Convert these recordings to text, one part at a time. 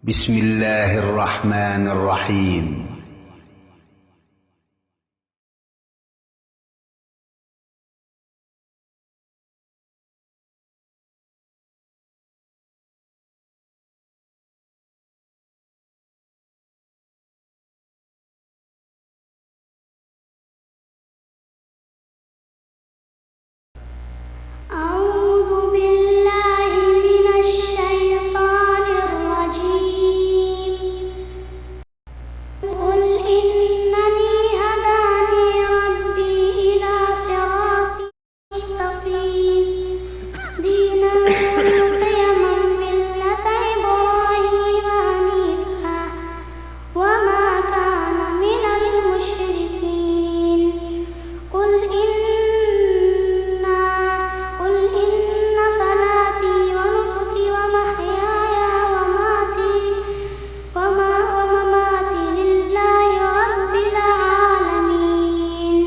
بسم الله الرحمن الرحيم. أعوذ بالله من الشيطان الرجيم. قل إنني هداني ربي إلى صراط مستقيم دينا قيما ملة إبراهيم حنيفا وما كان من المشركين. قل إن صلاتي ونسكي ومحياي ومماتي لله رب العالمين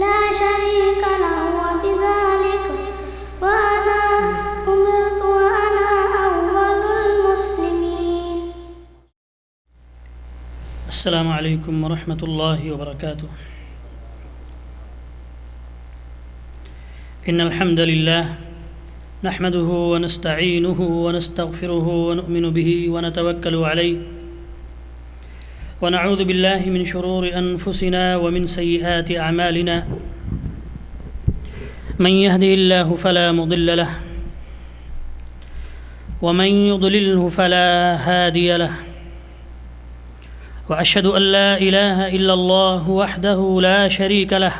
لا شريك له وبذلك وأنا أمرت وأنا أول المسلمين. السلام عليكم ورحمة الله وبركاته. إن الحمد لله نحمده ونستعينه ونستغفره ونؤمن به ونتوكل عليه ونعوذ بالله من شرور أنفسنا ومن سيئات أعمالنا. من يهده الله فلا مضل له ومن يضلله فلا هادي له. وأشهد أن لا إله إلا الله وحده لا شريك له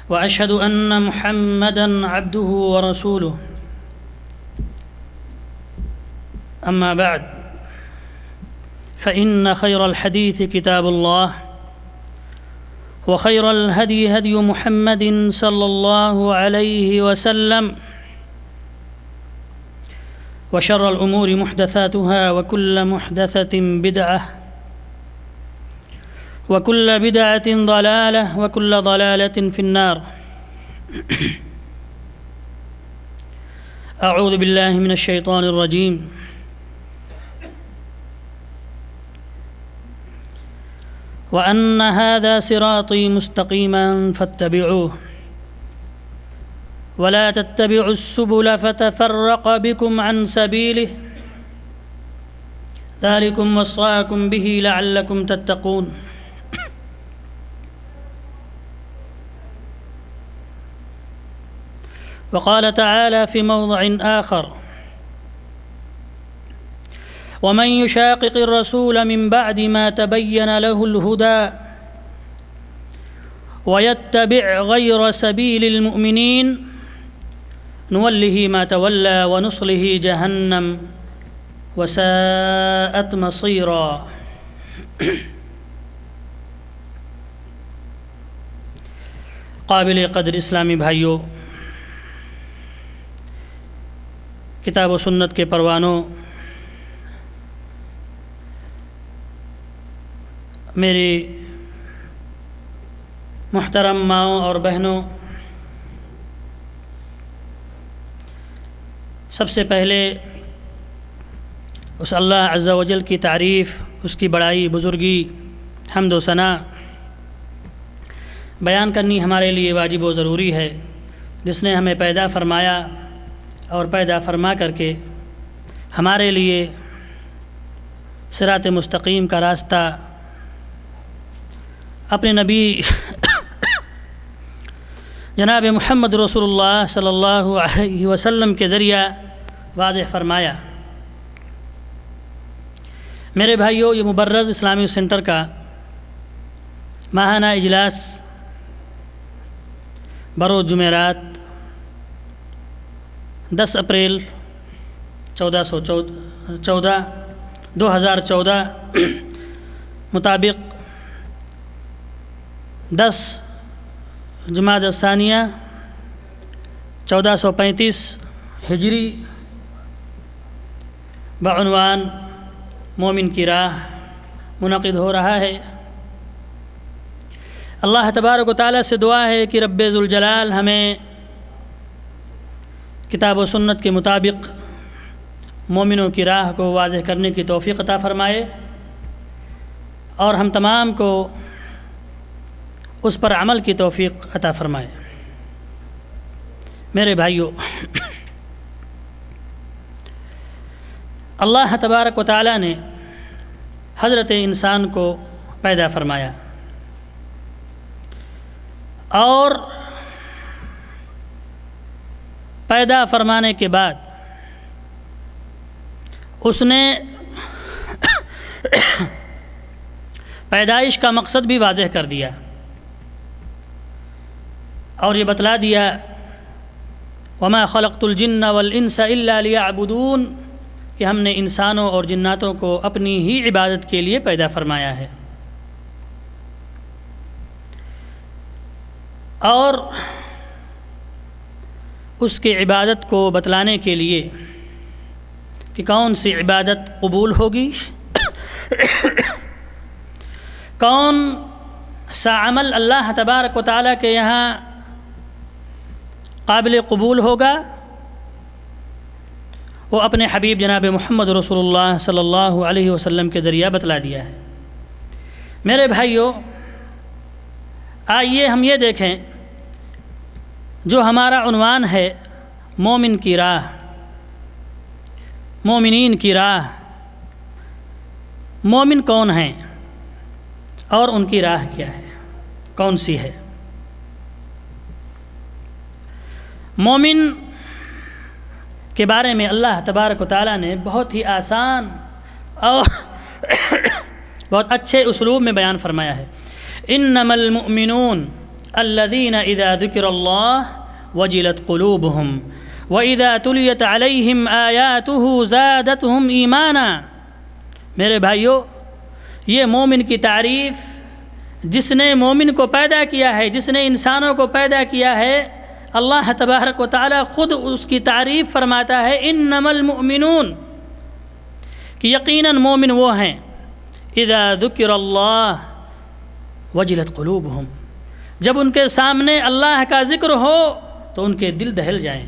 وأشهد أن محمدًا عبده ورسوله. أما بعد فإن خير الحديث كتاب الله وخير الهدي هدي محمد صلى الله عليه وسلم وشر الأمور محدثاتها وكل محدثة بدعة وكل بدعة ضلالة وكل ضلالة في النار. أعوذ بالله من الشيطان الرجيم. وأن هذا صراطي مستقيما فاتبعوه ولا تتبعوا السبل فتفرق بكم عن سبيله ذلكم وصاكم به لعلكم تتقون. وقال تعالى في موضع آخر: ومن يشاقق الرسول من بعد ما تبين له الهدى ويتبع غير سبيل المؤمنين نوله ما تولى ونصله جهنم وساءت مصيرا. قابل قدر اسلامی بھائیوں، کتاب و سنت کے پروانوں، میری محترم ماؤں اور بہنوں، سب سے پہلے اس اللہ عز و جل کی تعریف، اس کی بڑائی، بزرگی، حمد و ثنا بیان کرنی ہمارے لیے واجب و ضروری ہے، جس نے ہمیں پیدا فرمایا اور پیدا فرما کر کے ہمارے لیے صراط مستقیم کا راستہ اپنے نبی جناب محمد رسول اللہ صلی اللہ علیہ وسلم کے ذریعہ واضح فرمایا۔ میرے بھائیوں، یہ مبرز اسلامی سینٹر کا ماہانہ اجلاس بروز جمعرات 10 اپریل 2014 مطابق 10 جمادی الثانیہ 1435 ہجری بعنوان مومن کی راہ منعقد ہو رہا ہے۔ اللہ تبارک و تعالیٰ سے دعا ہے کہ رب ذوالجلال ہمیں کتاب و سنت کے مطابق مومنوں کی راہ کو واضح کرنے کی توفیق عطا فرمائے اور ہم تمام کو اس پر عمل کی توفیق عطا فرمائے۔ میرے بھائیو، اللہ تبارک و تعالی نے حضرت انسان کو پیدا فرمایا اور پیدا فرمانے کے بعد اس نے پیدائش کا مقصد بھی واضح کر دیا اور یہ بتلا دیا وما خلقت الجن والانس الا لیعبدون کہ ہم نے انسانوں اور جناتوں کو اپنی ہی عبادت کے لیے پیدا فرمایا ہے۔ اور اس کی عبادت کو بتلانے کے لیے کہ کون سی عبادت قبول ہوگی، کون سا عمل اللہ تبارک و تعالیٰ کے یہاں قابل قبول ہوگا، وہ اپنے حبیب جناب محمد رسول اللہ صلی اللہ علیہ وسلم کے ذریعہ بتلا دیا ہے۔ میرے بھائیوں، آئیے ہم یہ دیکھیں جو ہمارا عنوان ہے مومن کی راہ، مومنین کی راہ، مومن کون ہیں اور ان کی راہ کیا ہے، کون سی ہے۔ مومن کے بارے میں اللہ تبارک و تعالیٰ نے بہت ہی آسان اور بہت اچھے اسلوب میں بیان فرمایا ہے۔ انما المؤمنون الذین اذا ذکر اللہ وجلت قلوبهم واذا تلیت علیہم آیاتہ زادتہم ایمانا۔ میرے بھائیو، یہ مومن کی تعریف جس نے مومن کو پیدا کیا ہے، جس نے انسانوں کو پیدا کیا ہے، اللہ تبارک و تعالیٰ خود اس کی تعریف فرماتا ہے انما المؤمنون، کہ یقیناً مومن وہ ہیں اذا ذکر اللہ وجلت قلوبہم، جب ان کے سامنے اللہ کا ذکر ہو تو ان کے دل دہل جائیں۔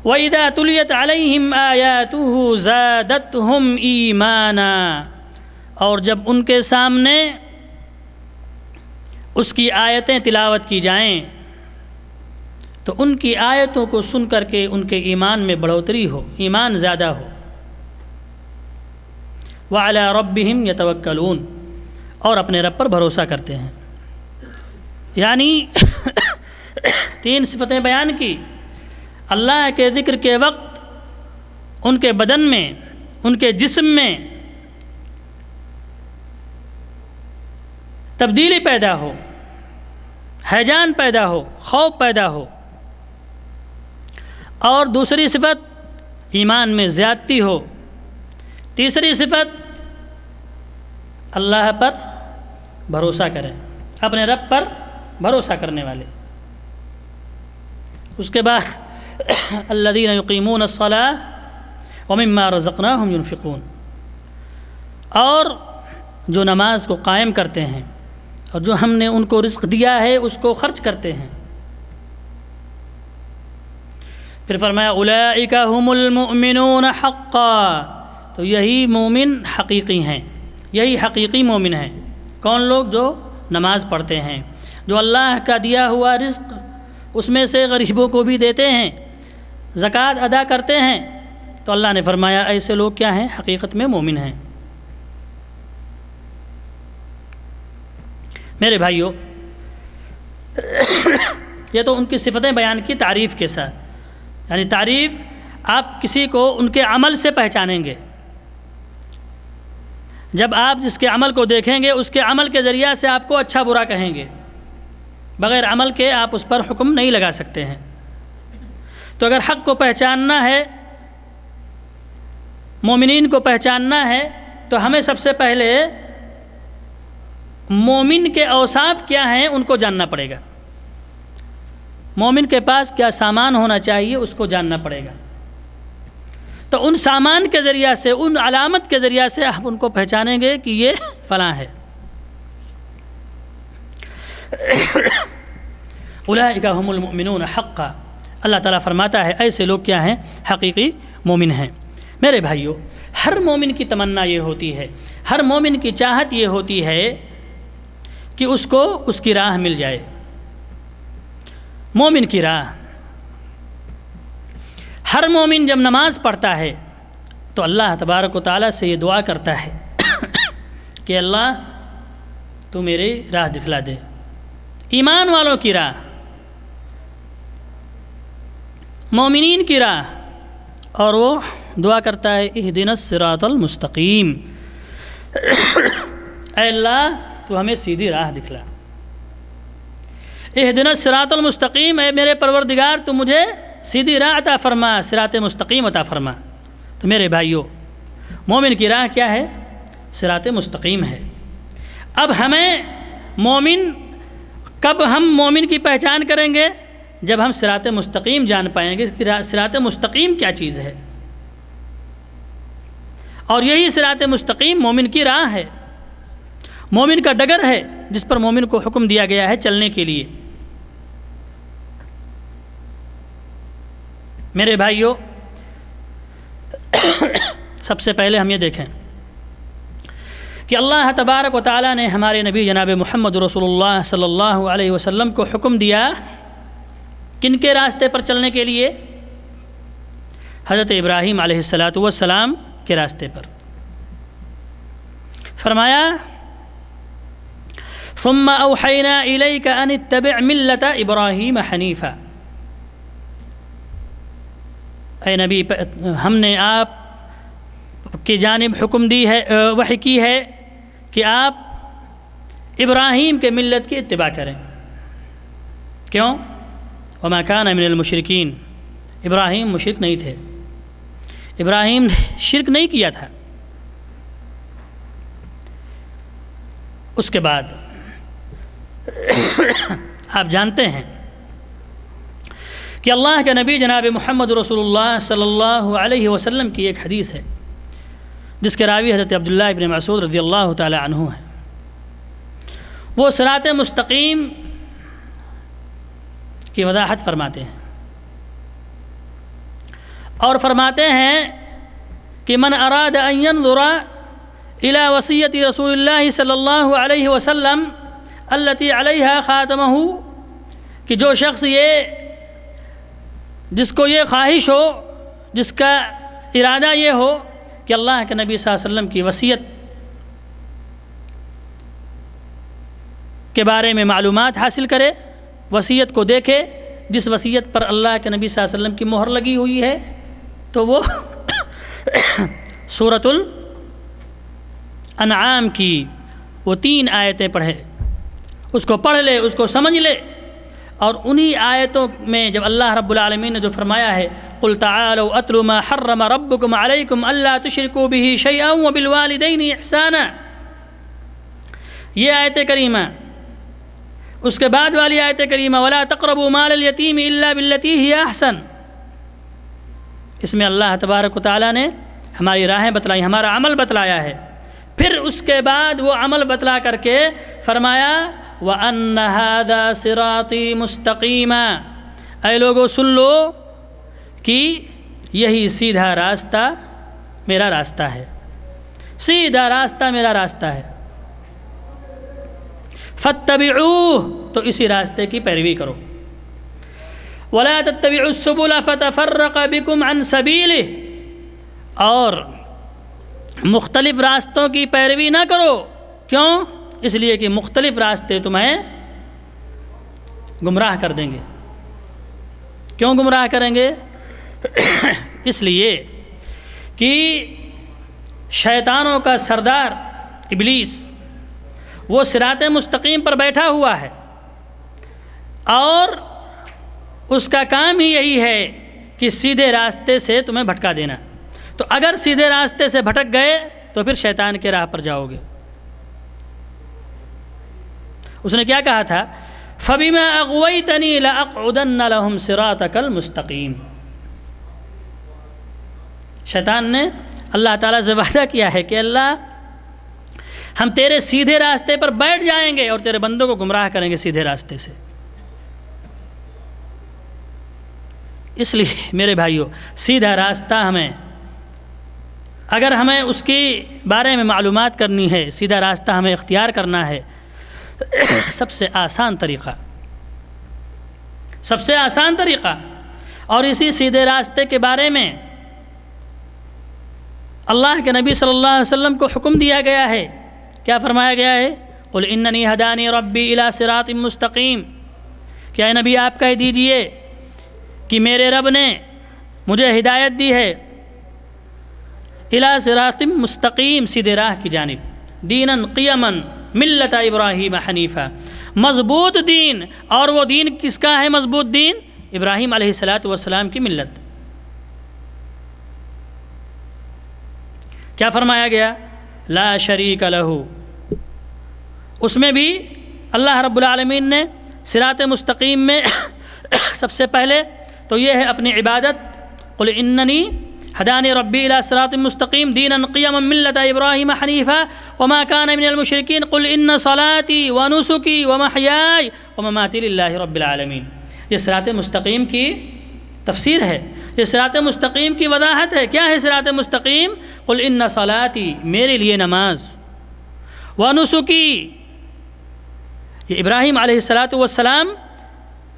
وَإِذَا تُلِيَتْ عَلَيْهِمْ آيَاتُهُ زَادَتْهُمْ إِيمَانًا، اور جب ان کے سامنے اس کی آیتیں تلاوت کی جائیں تو ان کی آیتوں کو سن کر کے ان کے ایمان میں بڑھوتری ہو، ایمان زیادہ ہو۔ وَعَلَىٰ رَبِّهِمْ يَتَوَكَّلُونَ، اور اپنے رب پر بھروسہ کرتے ہیں۔ یعنی تین صفتیں بیان کی۔ اللہ کے ذکر کے وقت ان کے بدن میں، ان کے جسم میں تبدیلی پیدا ہو، ہیجان پیدا ہو، خوف پیدا ہو، اور دوسری صفت ایمان میں زیادتی ہو، تیسری صفت اللہ پر بھروسہ کریں، اپنے رب پر بھروسہ کرنے والے۔ اس کے بعد الذین یقیمون الصلاۃ ومما رزقناہم ینفقون، اور جو نماز کو قائم کرتے ہیں اور جو ہم نے ان کو رزق دیا ہے اس کو خرچ کرتے ہیں۔ پھر فرمایا اولئک ھم المؤمنون حقا، تو یہی مومن حقیقی ہیں، یہی حقیقی مومن ہیں۔ کون لوگ؟ جو نماز پڑھتے ہیں، جو اللہ کا دیا ہوا رزق اس میں سے غریبوں کو بھی دیتے ہیں، زکوٰۃ ادا کرتے ہیں، تو اللہ نے فرمایا ایسے لوگ کیا ہیں؟ حقیقت میں مومن ہیں۔ میرے بھائیوں، یہ تو ان کی صفتیں بیان کی تعریف کے ساتھ، یعنی تعریف آپ کسی کو ان کے عمل سے پہچانیں گے۔ جب آپ جس کے عمل کو دیکھیں گے اس کے عمل کے ذریعہ سے آپ کو اچھا برا کہیں گے، بغیر عمل کے آپ اس پر حکم نہیں لگا سکتے ہیں۔ تو اگر حق کو پہچاننا ہے، مومنین کو پہچاننا ہے، تو ہمیں سب سے پہلے مومن کے اوصاف کیا ہیں ان کو جاننا پڑے گا۔ مومن کے پاس کیا سامان ہونا چاہیے اس کو جاننا پڑے گا۔ تو ان سامان کے ذریعہ سے، ان علامت کے ذریعہ سے آپ ان کو پہچانیں گے کہ یہ فلاں ہے۔ اولئک ھم المؤمنون حقا اللہ تعالیٰ فرماتا ہے ایسے لوگ کیا ہیں؟ حقیقی مومن ہیں۔ میرے بھائیوں، ہر مومن کی تمنا یہ ہوتی ہے، ہر مومن کی چاہت یہ ہوتی ہے کہ اس کو اس کی راہ مل جائے، مومن کی راہ۔ ہر مومن جب نماز پڑھتا ہے تو اللہ تبارک و تعالیٰ سے یہ دعا کرتا ہے کہ اللہ تو میری راہ دکھلا دے، ایمان والوں کی راہ، مومنین کی راہ، اور وہ دعا کرتا ہے اہدنا الصراط المستقیم، اے اللہ تو ہمیں سیدھی راہ دکھلا، اہدنا الصراط المستقیم، اے میرے پروردگار تو مجھے سیدھی راہ عطا فرما، صراط مستقیم عطا فرما۔ تو میرے بھائیوں، مومن کی راہ کیا ہے؟ صراط مستقیم ہے۔ اب ہمیں مومن، کب ہم مومن کی پہچان کریں گے؟ جب ہم صراط مستقیم جان پائیں گے کہ صراط مستقیم کیا چیز ہے، اور یہی صراط مستقیم مومن کی راہ ہے، مومن کا ڈگر ہے جس پر مومن کو حکم دیا گیا ہے چلنے کے لیے۔ میرے بھائیوں، سب سے پہلے ہم یہ دیکھیں کہ اللہ تبارک و تعالیٰ نے ہمارے نبی جناب محمد رسول اللہ صلی اللہ علیہ وسلم کو حکم دیا کن کے راستے پر چلنے کے لیے؟ حضرت ابراہیم علیہ السلام کے راستے پر۔ فرمایا ثم اوحینا الیک ان اتبع ملت ابراہیم حنیفا، اے نبی ہم نے آپ کی جانب حکم دی ہے، وحی کی ہے کہ آپ ابراہیم کے ملت کی اتباع کریں۔ کیوں؟ وما کان من المشرکین، ابراہیم مشرک نہیں تھے، ابراہیم شرک نہیں کیا تھا۔ اس کے بعد آپ جانتے ہیں کہ اللہ کے نبی جناب محمد رسول اللہ صلی اللہ علیہ وسلم کی ایک حدیث ہے جس کے راوی حضرت عبداللہ ابن مسعود رضی اللہ تعالی عنہ ہے۔ وہ صراط مستقیم کی وضاحت فرماتے ہیں اور فرماتے ہیں کہ من اراد ان ينظر الى وصیت رسول اللہ صلی اللہ علیہ وسلم التي علیہا خاتمہ، کہ جو شخص جس کو یہ خواہش ہو، جس کا ارادہ یہ ہو کہ اللہ کے نبی صلی اللہ علیہ وسلم کی وصیت کے بارے میں معلومات حاصل کرے، وصیت کو دیکھے، جس وصیت پر اللہ کے نبی صلی اللہ علیہ وسلم کی مہر لگی ہوئی ہے، تو وہ سورۃ الانعام کی وہ 3 آیتیں پڑھے، اس کو پڑھ لے، اس کو سمجھ لے، اور انہی آیتوں میں جب اللہ رب العالمین نے جو فرمایا ہے قُلْ تَعَالَوْا أَتْلُ مَا حَرَّمَ رَبُّكُمْ عَلَيْكُمْ أَلَّا تُشْرِكُوا بِهِ شَيْئًا وَبِالْوَالِدَيْنِ إِحْسَانًا، یہ آیت کریمہ، اس کے بعد والی آیت کریمہ وَلَا تَقْرَبُوا مَالَ الْيَتِيمِ إِلَّا بِالَّتِي هِيَ أَحْسَنُ، اس میں اللہ تبارک و تعالیٰ نے ہماری راہیں بتلائی، ہمارا عمل بتلایا ہے۔ پھر اس کے بعد وہ عمل بتلا کر کے فرمایا وَأَنَّ هَذَا صِرَاطِي مُسْتَقِيمًا، اے لوگو سن لو کہ یہی سیدھا راستہ میرا راستہ ہے، سیدھا راستہ میرا راستہ ہے، فَاتَّبِعُوهُ، تو اسی راستے کی پیروی کرو، وَلَا تَتَّبِعُوا السُّبُلَ فَتَفَرَّقَ بِكُمْ عَنْ سَبِيلِهِ، اور مختلف راستوں کی پیروی نہ کرو، کیوں؟ اس لیے کہ مختلف راستے تمہیں گمراہ کر دیں گے۔ کیوں گمراہ کریں گے؟ اس لیے کہ شیطانوں کا سردار ابلیس وہ صراط مستقیم پر بیٹھا ہوا ہے، اور اس کا کام ہی یہی ہے کہ سیدھے راستے سے تمہیں بھٹکا دینا۔ تو اگر سیدھے راستے سے بھٹک گئے تو پھر شیطان کے راہ پر جاؤ گے۔ اس نے کیا کہا تھا؟ فَبِمَا أَغْوَيْتَنِي لَأَقْعُدَنَّ لَهُمْ صِرَاطَكَ الْمُسْتَقِيمَ، شیطان نے اللہ تعالیٰ سے وعدہ کیا ہے کہ اللہ ہم تیرے سیدھے راستے پر بیٹھ جائیں گے اور تیرے بندوں کو گمراہ کریں گے سیدھے راستے سے۔ اس لیے میرے بھائیوں سیدھا راستہ اگر ہمیں اس کے بارے میں معلومات کرنی ہے، سیدھا راستہ ہمیں اختیار کرنا ہے، سب سے آسان طریقہ اور اسی سیدھے راستے کے بارے میں اللہ کے نبی صلی اللہ علیہ وسلم کو حکم دیا گیا ہے۔ کیا فرمایا گیا ہے؟ قل اننی ہدانی ربی الی صراط مستقیم، کیا نبی آپ کہہ دیجئے کہ میرے رب نے مجھے ہدایت دی ہے الی صراط مستقیم، سیدھے راہ کی جانب، دینا قیما ملت ابراہیم حنیفہ، مضبوط دین۔ اور وہ دین کس کا ہے مضبوط دین؟ ابراہیم علیہ السلام کی ملت۔ کیا فرمایا گیا؟ لا شریک لہ، اس میں بھی اللہ رب العالمین نے صراط مستقیم میں سب سے پہلے تو یہ ہے اپنی عبادت، قل اننی ہدانی ربی الی صراط مستقیم دینا قیما ملت ابراہیم حنیفہ وما کان من المشرکین قل ان صلاتی ونسکی ومحیائی ومماتی للہ رب العالمین۔ یہ صراط مستقیم کی تفسیر ہے، یہ صراط مستقیم کی وضاحت ہے۔ کیا ہے صراط مستقیم؟ قل ان صلاتی، میرے لیے نماز، ونسکی، یہ ابراہیم علیہ السلام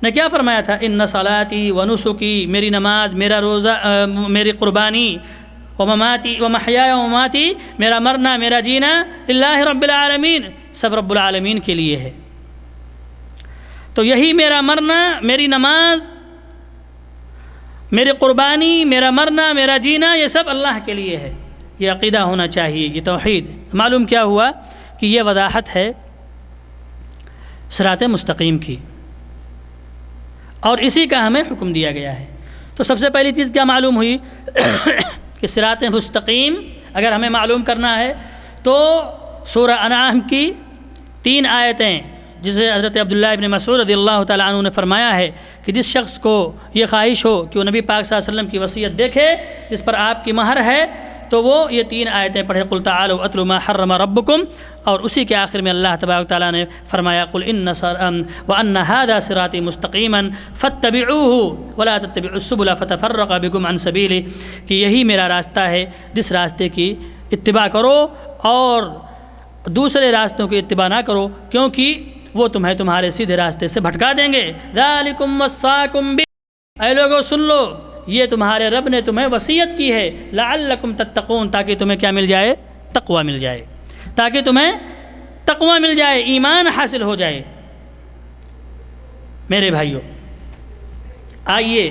نے کیا فرمایا تھا؟ ان صلاتی ونسکی، میری نماز، میرا روزہ، میری قربانی، ومماتی ومحیائی ومماتی، میرا مرنا، میرا جینا للہ رب العالمین، سب رب العالمین کے لیے ہے۔ تو یہی میرا مرنا، میری نماز، میری قربانی، میرا مرنا، میرا جینا، یہ سب اللہ کے لیے ہے۔ یہ عقیدہ ہونا چاہیے، یہ توحید۔ معلوم کیا ہوا کہ یہ وضاحت ہے صراط مستقیم کی، اور اسی کا ہمیں حکم دیا گیا ہے۔ تو سب سے پہلی چیز کیا معلوم ہوئی کہ صراط مستقیم اگر ہمیں معلوم کرنا ہے تو سورہ انعام کی 3 آیتیں، جسے حضرت عبداللہ ابن مسعود رضی اللہ تعالیٰ عنہ نے فرمایا ہے کہ جس شخص کو یہ خواہش ہو کہ وہ نبی پاک صلی اللہ علیہ وسلم کی وصیت دیکھے جس پر آپ کی مہر ہے، تو وہ یہ 3 آیتیں پڑھے، قل تعالوا اتل ما حرم ربکم، اور اسی کے آخر میں اللہ تبارک تعالیٰ نے فرمایا قل وان ھذا صراطی مستقیما فاتبعوہ ولا تتبعوا السبل فتفرق بکم عن سبیلہ، کہ یہی میرا راستہ ہے، جس راستے کی اتباع کرو اور دوسرے راستوں کی اتباع نہ کرو، کیونکہ وہ تمہیں تمہارے سیدھے راستے سے بھٹکا دیں گے۔ ذالکم وصاکم بہ، اے لوگوں سن لو، یہ تمہارے رب نے تمہیں وصیت کی ہے، لعلکم تتقون، تاکہ تمہیں کیا مل جائے؟ تقوی مل جائے، تاکہ تمہیں تقوی مل جائے، ایمان حاصل ہو جائے۔ میرے بھائیوں، آئیے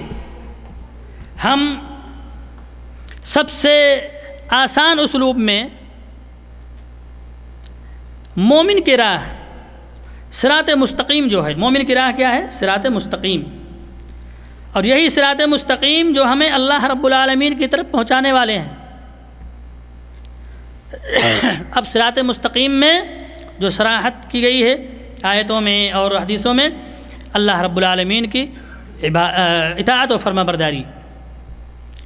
ہم سب سے آسان اسلوب میں مومن کی راہ، صراط مستقیم جو ہے، مومن کی راہ کیا ہے؟ صراط مستقیم، اور یہی صراط مستقیم جو ہمیں اللہ رب العالمین کی طرف پہنچانے والے ہیں۔ اب صراط مستقیم میں جو صراحت کی گئی ہے آیتوں میں اور حدیثوں میں، اللہ رب العالمین کی اطاعت و فرما برداری۔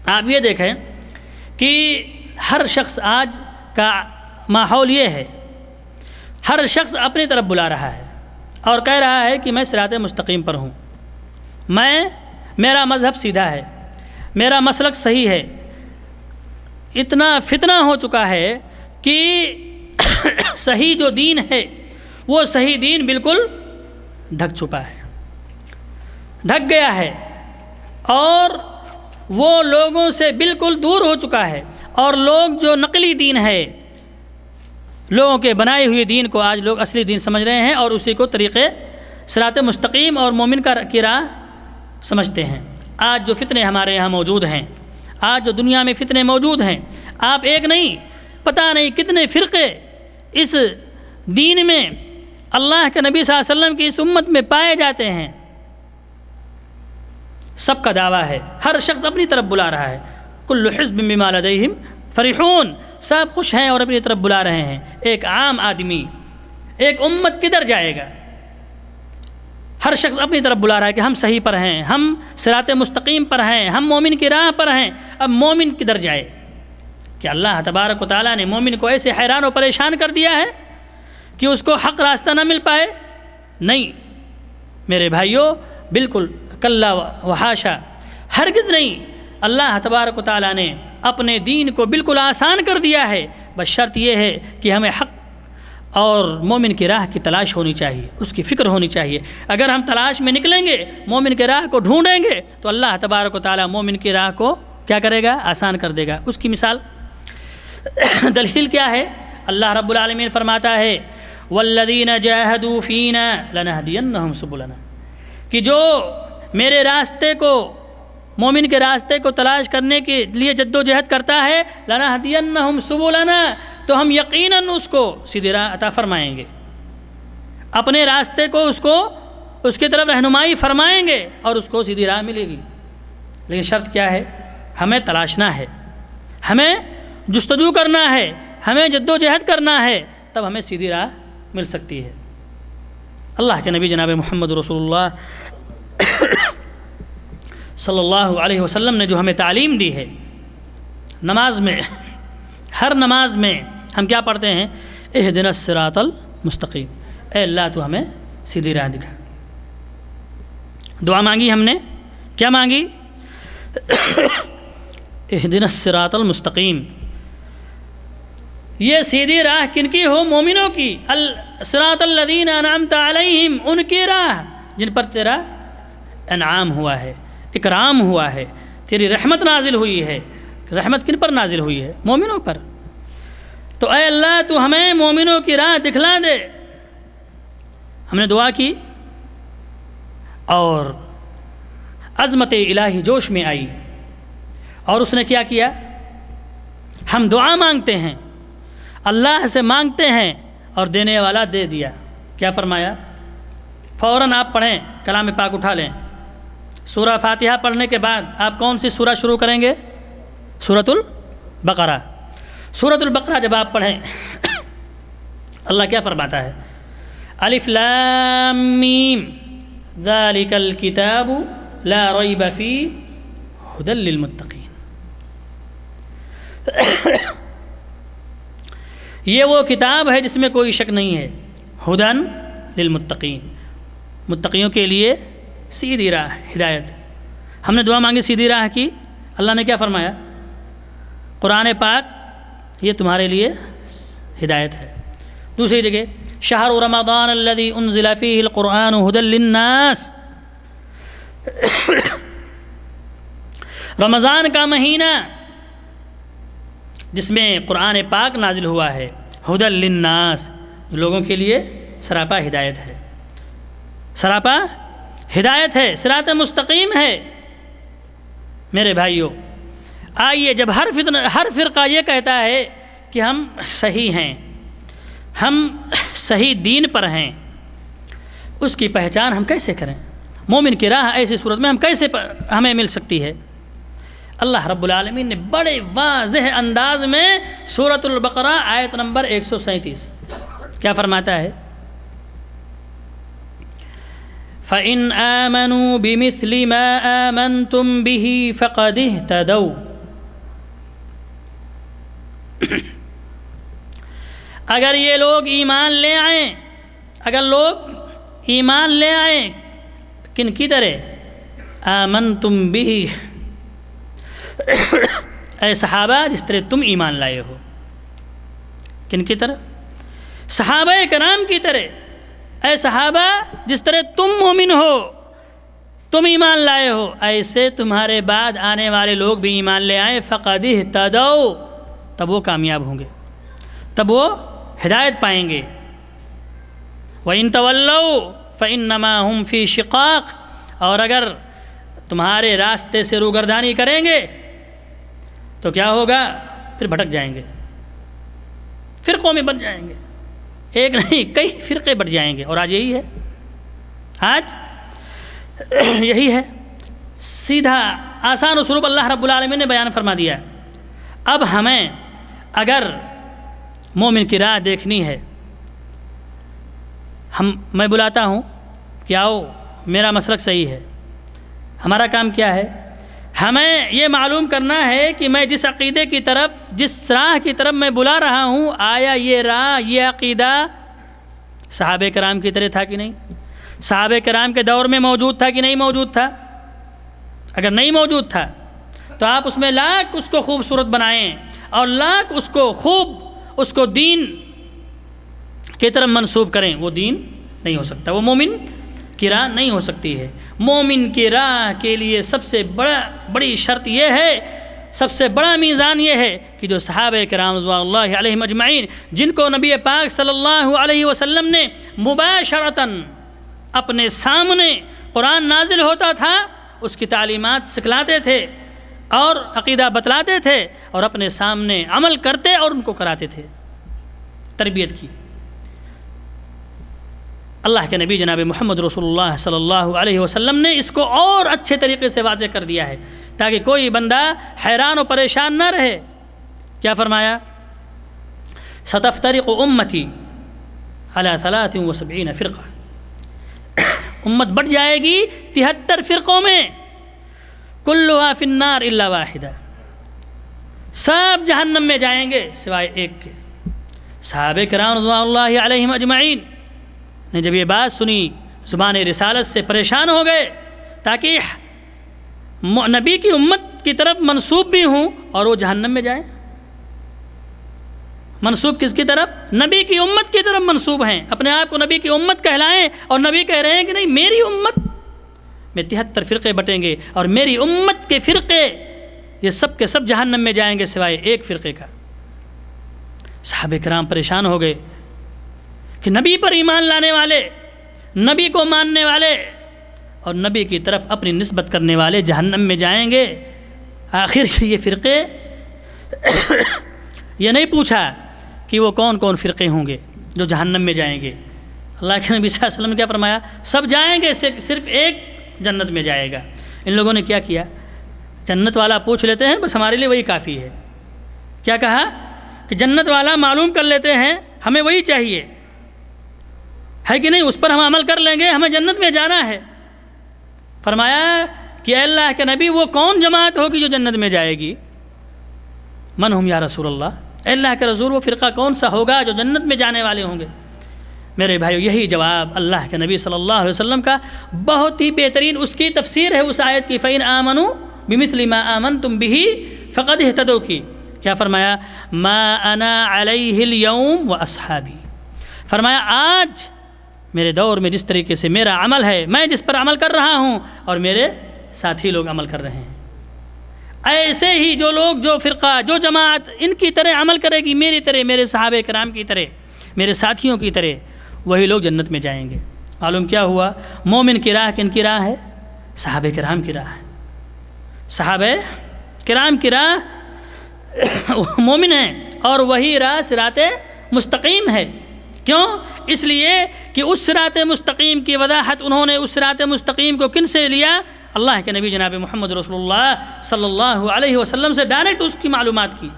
آپ یہ دیکھیں کہ ہر شخص آج کا ماحول یہ ہے، ہر شخص اپنی طرف بلا رہا ہے اور کہہ رہا ہے کہ میں صراط مستقیم پر ہوں، میرا مذہب سیدھا ہے، میرا مسلک صحیح ہے۔ اتنا فتنہ ہو چکا ہے کہ صحیح جو دین ہے وہ صحیح دین بالکل ڈھک چھپا ہے، ڈھک گیا ہے، اور وہ لوگوں سے بالکل دور ہو چکا ہے، اور لوگ جو نقلی دین ہے، لوگوں کے بنائے ہوئے دین کو آج لوگ اصلی دین سمجھ رہے ہیں، اور اسی کو طریقے صراط مستقیم اور مومن کی راہ سمجھتے ہیں۔ آج جو فتنے ہمارے یہاں موجود ہیں، آج جو دنیا میں فتنے موجود ہیں، آپ ایک نہیں، پتہ نہیں کتنے فرقے اس دین میں اللہ کے نبی صلی اللہ علیہ وسلم کی اس امت میں پائے جاتے ہیں۔ سب کا دعویٰ ہے، ہر شخص اپنی طرف بلا رہا ہے، کل حزب بما لدیہم فرحون، سب خوش ہیں اور اپنی طرف بلا رہے ہیں۔ ایک عام آدمی، ایک امت کدھر جائے گا؟ ہر شخص اپنی طرف بلا رہا ہے کہ ہم صحیح پر ہیں، ہم صراط مستقیم پر ہیں، ہم مومن کی راہ پر ہیں۔ اب مومن کدھر جائے؟ کہ اللہ تبارک و تعالیٰ نے مومن کو ایسے حیران و پریشان کر دیا ہے کہ اس کو حق راستہ نہ مل پائے؟ نہیں میرے بھائیوں، بالکل کلا وحاشا، ہرگز نہیں۔ اللہ تبارک و تعالیٰ نے اپنے دین کو بالکل آسان کر دیا ہے، بس شرط یہ ہے کہ ہمیں حق اور مومن کی راہ کی تلاش ہونی چاہیے، اس کی فکر ہونی چاہیے۔ اگر ہم تلاش میں نکلیں گے، مومن کی راہ کو ڈھونڈیں گے، تو اللہ تبارک و تعالیٰ مومن کی راہ کو کیا کرے گا؟ آسان کر دے گا۔ اس کی مثال دلیل کیا ہے؟ اللہ رب العالمین فرماتا ہے والذین جاہدوا فینا لنہدینہم سبلنا، کہ جو میرے راستے کو، مومن کے راستے کو تلاش کرنے کے لیے جد و جہد کرتا ہے، لنہدینہم سبلنا، تو ہم یقیناً اس کو سیدھی راہ عطا فرمائیں گے، اپنے راستے کو اس کی طرف رہنمائی فرمائیں گے اور اس کو سیدھی راہ ملے گی۔ لیکن شرط کیا ہے؟ ہمیں تلاشنا ہے، ہمیں جستجو کرنا ہے، ہمیں جد و جہد کرنا ہے، تب ہمیں سیدھی راہ مل سکتی ہے۔ اللہ کے نبی جناب محمد رسول اللہ صلی اللہ علیہ وسلم نے جو ہمیں تعلیم دی ہے، نماز میں، ہر نماز میں ہم کیا پڑھتے ہیں؟ اہدنا الصراط المستقیم، اے اللہ تو ہمیں سیدھی راہ دکھا۔ دعا مانگی ہم نے، کیا مانگی؟ اہدنا الصراط المستقیم۔ یہ سیدھی راہ کن کی ہو؟ مومنوں کی۔ الصراط الذین انعمت علیہم، ان کی راہ جن پر تیرا انعام ہوا ہے، اکرام ہوا ہے، تیری رحمت نازل ہوئی ہے۔ رحمت کن پر نازل ہوئی ہے؟ مومنوں پر۔ تو اے اللہ تو ہمیں مومنوں کی راہ دکھلا دے۔ ہم نے دعا کی اور عظمت الہی جوش میں آئی، اور اس نے کیا کیا؟ ہم دعا مانگتے ہیں، اللہ سے مانگتے ہیں اور دینے والا دے دیا۔ کیا فرمایا؟ فوراً آپ پڑھیں، کلام پاک اٹھا لیں، سورہ فاتحہ پڑھنے کے بعد آپ کون سی سورہ شروع کریں گے؟ سورۃ البقرہ۔ سورۃ البقرہ جب آپ پڑھیں، اللہ کیا فرماتا ہے؟ الف لام میم ذالک الکتاب لا ریب فیہ ھدی للمتقین۔ یہ وہ کتاب ہے جس میں کوئی شک نہیں ہے، ھدی للمتقین، متقیوں کے لیے سیدھی راہ، ہدایت۔ ہم نے دعا مانگی سیدھی راہ کی، اللہ نے کیا فرمایا؟ قرآن پاک یہ تمہارے لیے ہدایت ہے۔ دوسری جگہ شہر رمضان الذی انزل فیہ القرآن ھدی للناس، رمضان کا مہینہ جس میں قرآن پاک نازل ہوا ہے، ھدی للناس، لوگوں کے لیے سراپا ہدایت ہے، سراپا ہدایت ہے، صراط مستقیم ہے۔ میرے بھائیوں، آئیے، جب ہر فرقہ یہ کہتا ہے کہ ہم صحیح ہیں، ہم صحیح دین پر ہیں، اس کی پہچان ہم کیسے کریں؟ مومن کی راہ ایسی صورت میں ہم کیسے ہمیں مل سکتی ہے؟ اللہ رب العالمین نے بڑے واضح انداز میں سورۃ البقرہ آیت نمبر 137 کیا فرماتا ہے؟ فَإِنْ آمَنُوا بِمِثْلِ مَا آمَنْتُمْ بِهِ فَقَدِ اهْتَدَوْا۔ اگر یہ لوگ ایمان لے آئیں، اگر لوگ ایمان لے آئیں، کن کی طرح؟ آمنتم بھی، اے صحابہ جس طرح تم ایمان لائے ہو۔ کن کی طرح؟ صحابہ کرام کی طرح۔ اے صحابہ جس طرح تم مومن ہو، تم ایمان لائے ہو، ایسے تمہارے بعد آنے والے لوگ بھی ایمان لے آئیں، فقد اہتدوا، تب وہ کامیاب ہوں گے، تب وہ ہدایت پائیں گے۔ وَإِن تَوَلَّوْا فَإِنَّمَا هُمْ فِي شِقَاقٍ، اور اگر تمہارے راستے سے روگردانی کریں گے تو کیا ہوگا؟ پھر بھٹک جائیں گے، فرقوں میں بن جائیں گے، ایک نہیں کئی فرقے بٹ جائیں گے۔ اور آج یہی ہے، آج یہی ہے، سیدھا آسان اسلوب اللہ رب العالمین نے بیان فرما دیا۔ اب ہمیں اگر مومن کی راہ دیکھنی ہے، میں بلاتا ہوں کہ آؤ میرا مسلک صحیح ہے، ہمارا کام کیا ہے؟ ہمیں یہ معلوم کرنا ہے کہ میں جس عقیدے کی طرف، جس راہ کی طرف میں بلا رہا ہوں، آیا یہ راہ، یہ عقیدہ صحابہ کرام کی طرح تھا کہ نہیں؟ صحابہ کرام کے دور میں موجود تھا کہ نہیں موجود تھا؟ اگر نہیں موجود تھا تو آپ اس میں لاکھ اس کو خوبصورت بنائیں اور لاکھ اس کو خوب اس کو دین کی طرف منسوب کریں، وہ دین نہیں ہو سکتا، وہ مومن کی راہ نہیں ہو سکتی ہے۔ مومن کی راہ کے لیے سب سے بڑی شرط یہ ہے، سب سے بڑا میزان یہ ہے کہ جو صحابہ کرام رضوان اللہ علیہم اجمعین، جن کو نبی پاک صلی اللہ علیہ وسلم نے مباشرتاً اپنے سامنے قرآن نازل ہوتا تھا اس کی تعلیمات سکھلاتے تھے اور عقیدہ بتلاتے تھے اور اپنے سامنے عمل کرتے اور ان کو کراتے تھے، تربیت کی۔ اللہ کے نبی جناب محمد رسول اللہ صلی اللہ علیہ وسلم نے اس کو اور اچھے طریقے سے واضح کر دیا ہے تاکہ کوئی بندہ حیران و پریشان نہ رہے۔ کیا فرمایا؟ ستفترق امتی علی 73 فرقہ، امت بٹ جائے گی 73 فرقوں میں، کلھا فی النار الا واحدہ، سب جہنم میں جائیں گے سوائے ایک کے۔ صحابہ کرام رضوان اللہ علیہم اجمعین نے جب یہ بات سنی زبان رسالت سے پریشان ہو گئے تاکہ نبی کی امت کی طرف منسوب بھی ہوں اور وہ جہنم میں جائیں۔ منسوب کس کی طرف؟ نبی کی امت کی طرف منسوب ہیں، اپنے آپ کو نبی کی امت کہلائیں اور نبی کہہ رہے ہیں کہ نہیں، میری امت میں 73 فرقے بٹیں گے اور میری امت کے فرقے یہ سب کے سب جہنم میں جائیں گے سوائے ایک فرقے کا۔ صحابہ کرام پریشان ہو گئے کہ نبی پر ایمان لانے والے، نبی کو ماننے والے اور نبی کی طرف اپنی نسبت کرنے والے جہنم میں جائیں گے۔ آخر یہ فرقے یہ نہیں پوچھا کہ وہ کون کون فرقے ہوں گے جو جہنم میں جائیں گے۔ اللہ کے نبی صلی اللہ علیہ وسلم نے کیا فرمایا؟ سب جائیں گے، صرف ایک جنت میں جائے گا۔ ان لوگوں نے کیا کیا؟ جنت والا پوچھ لیتے ہیں، بس ہمارے لیے وہی کافی ہے۔ کیا کہا؟ کہ جنت والا معلوم کر لیتے ہیں، ہمیں وہی چاہیے ہے کہ نہیں، اس پر ہم عمل کر لیں گے، ہمیں جنت میں جانا ہے۔ فرمایا کہ اے اللہ کے نبی وہ کون جماعت ہوگی جو جنت میں جائے گی؟ من ہم یا رسول اللہ، اے اللہ کے رسول وہ فرقہ کون سا ہوگا جو جنت میں جانے والے ہوں گے؟ میرے بھائیو، یہی جواب اللہ کے نبی صلی اللہ علیہ وسلم کا بہت ہی بہترین اس کی تفسیر ہے اس آیت کی، فَإِنْ آمَنُوا بِمِثْلِ مَا آمَنْتُمْ بِهِ فَقَدْ اهْتَدَوْا کی۔ کیا فرمایا؟ مَا أَنَا عَلَيْهِ الْيَوْمُ وَأَصْحَابِي، فرمایا آج میرے دور میں جس طریقے سے میرا عمل ہے، میں جس پر عمل کر رہا ہوں اور میرے ساتھی لوگ عمل کر رہے ہیں، ایسے ہی جو لوگ، جو فرقہ، جو جماعت ان کی طرح عمل کرے گی، میری طرح، میرے صحابہ کرام کی طرح، میرے ساتھیوں کی طرح، وہی لوگ جنت میں جائیں گے۔ معلوم کیا ہوا؟ مومن کی راہ کن کی راہ ہے؟ صحابہ کرام کی راہ ہے۔ صحابہ کرام کی راہ مومن ہیں اور وہی راہ صراط مستقیم ہے۔ کیوں؟ اس لیے کہ اس صراط مستقیم کی وضاحت انہوں نے اس صراط مستقیم کو کن سے لیا؟ اللہ کے نبی جناب محمد رسول اللہ صلی اللہ علیہ وسلم سے ڈائریکٹ اس کی معلومات کی۔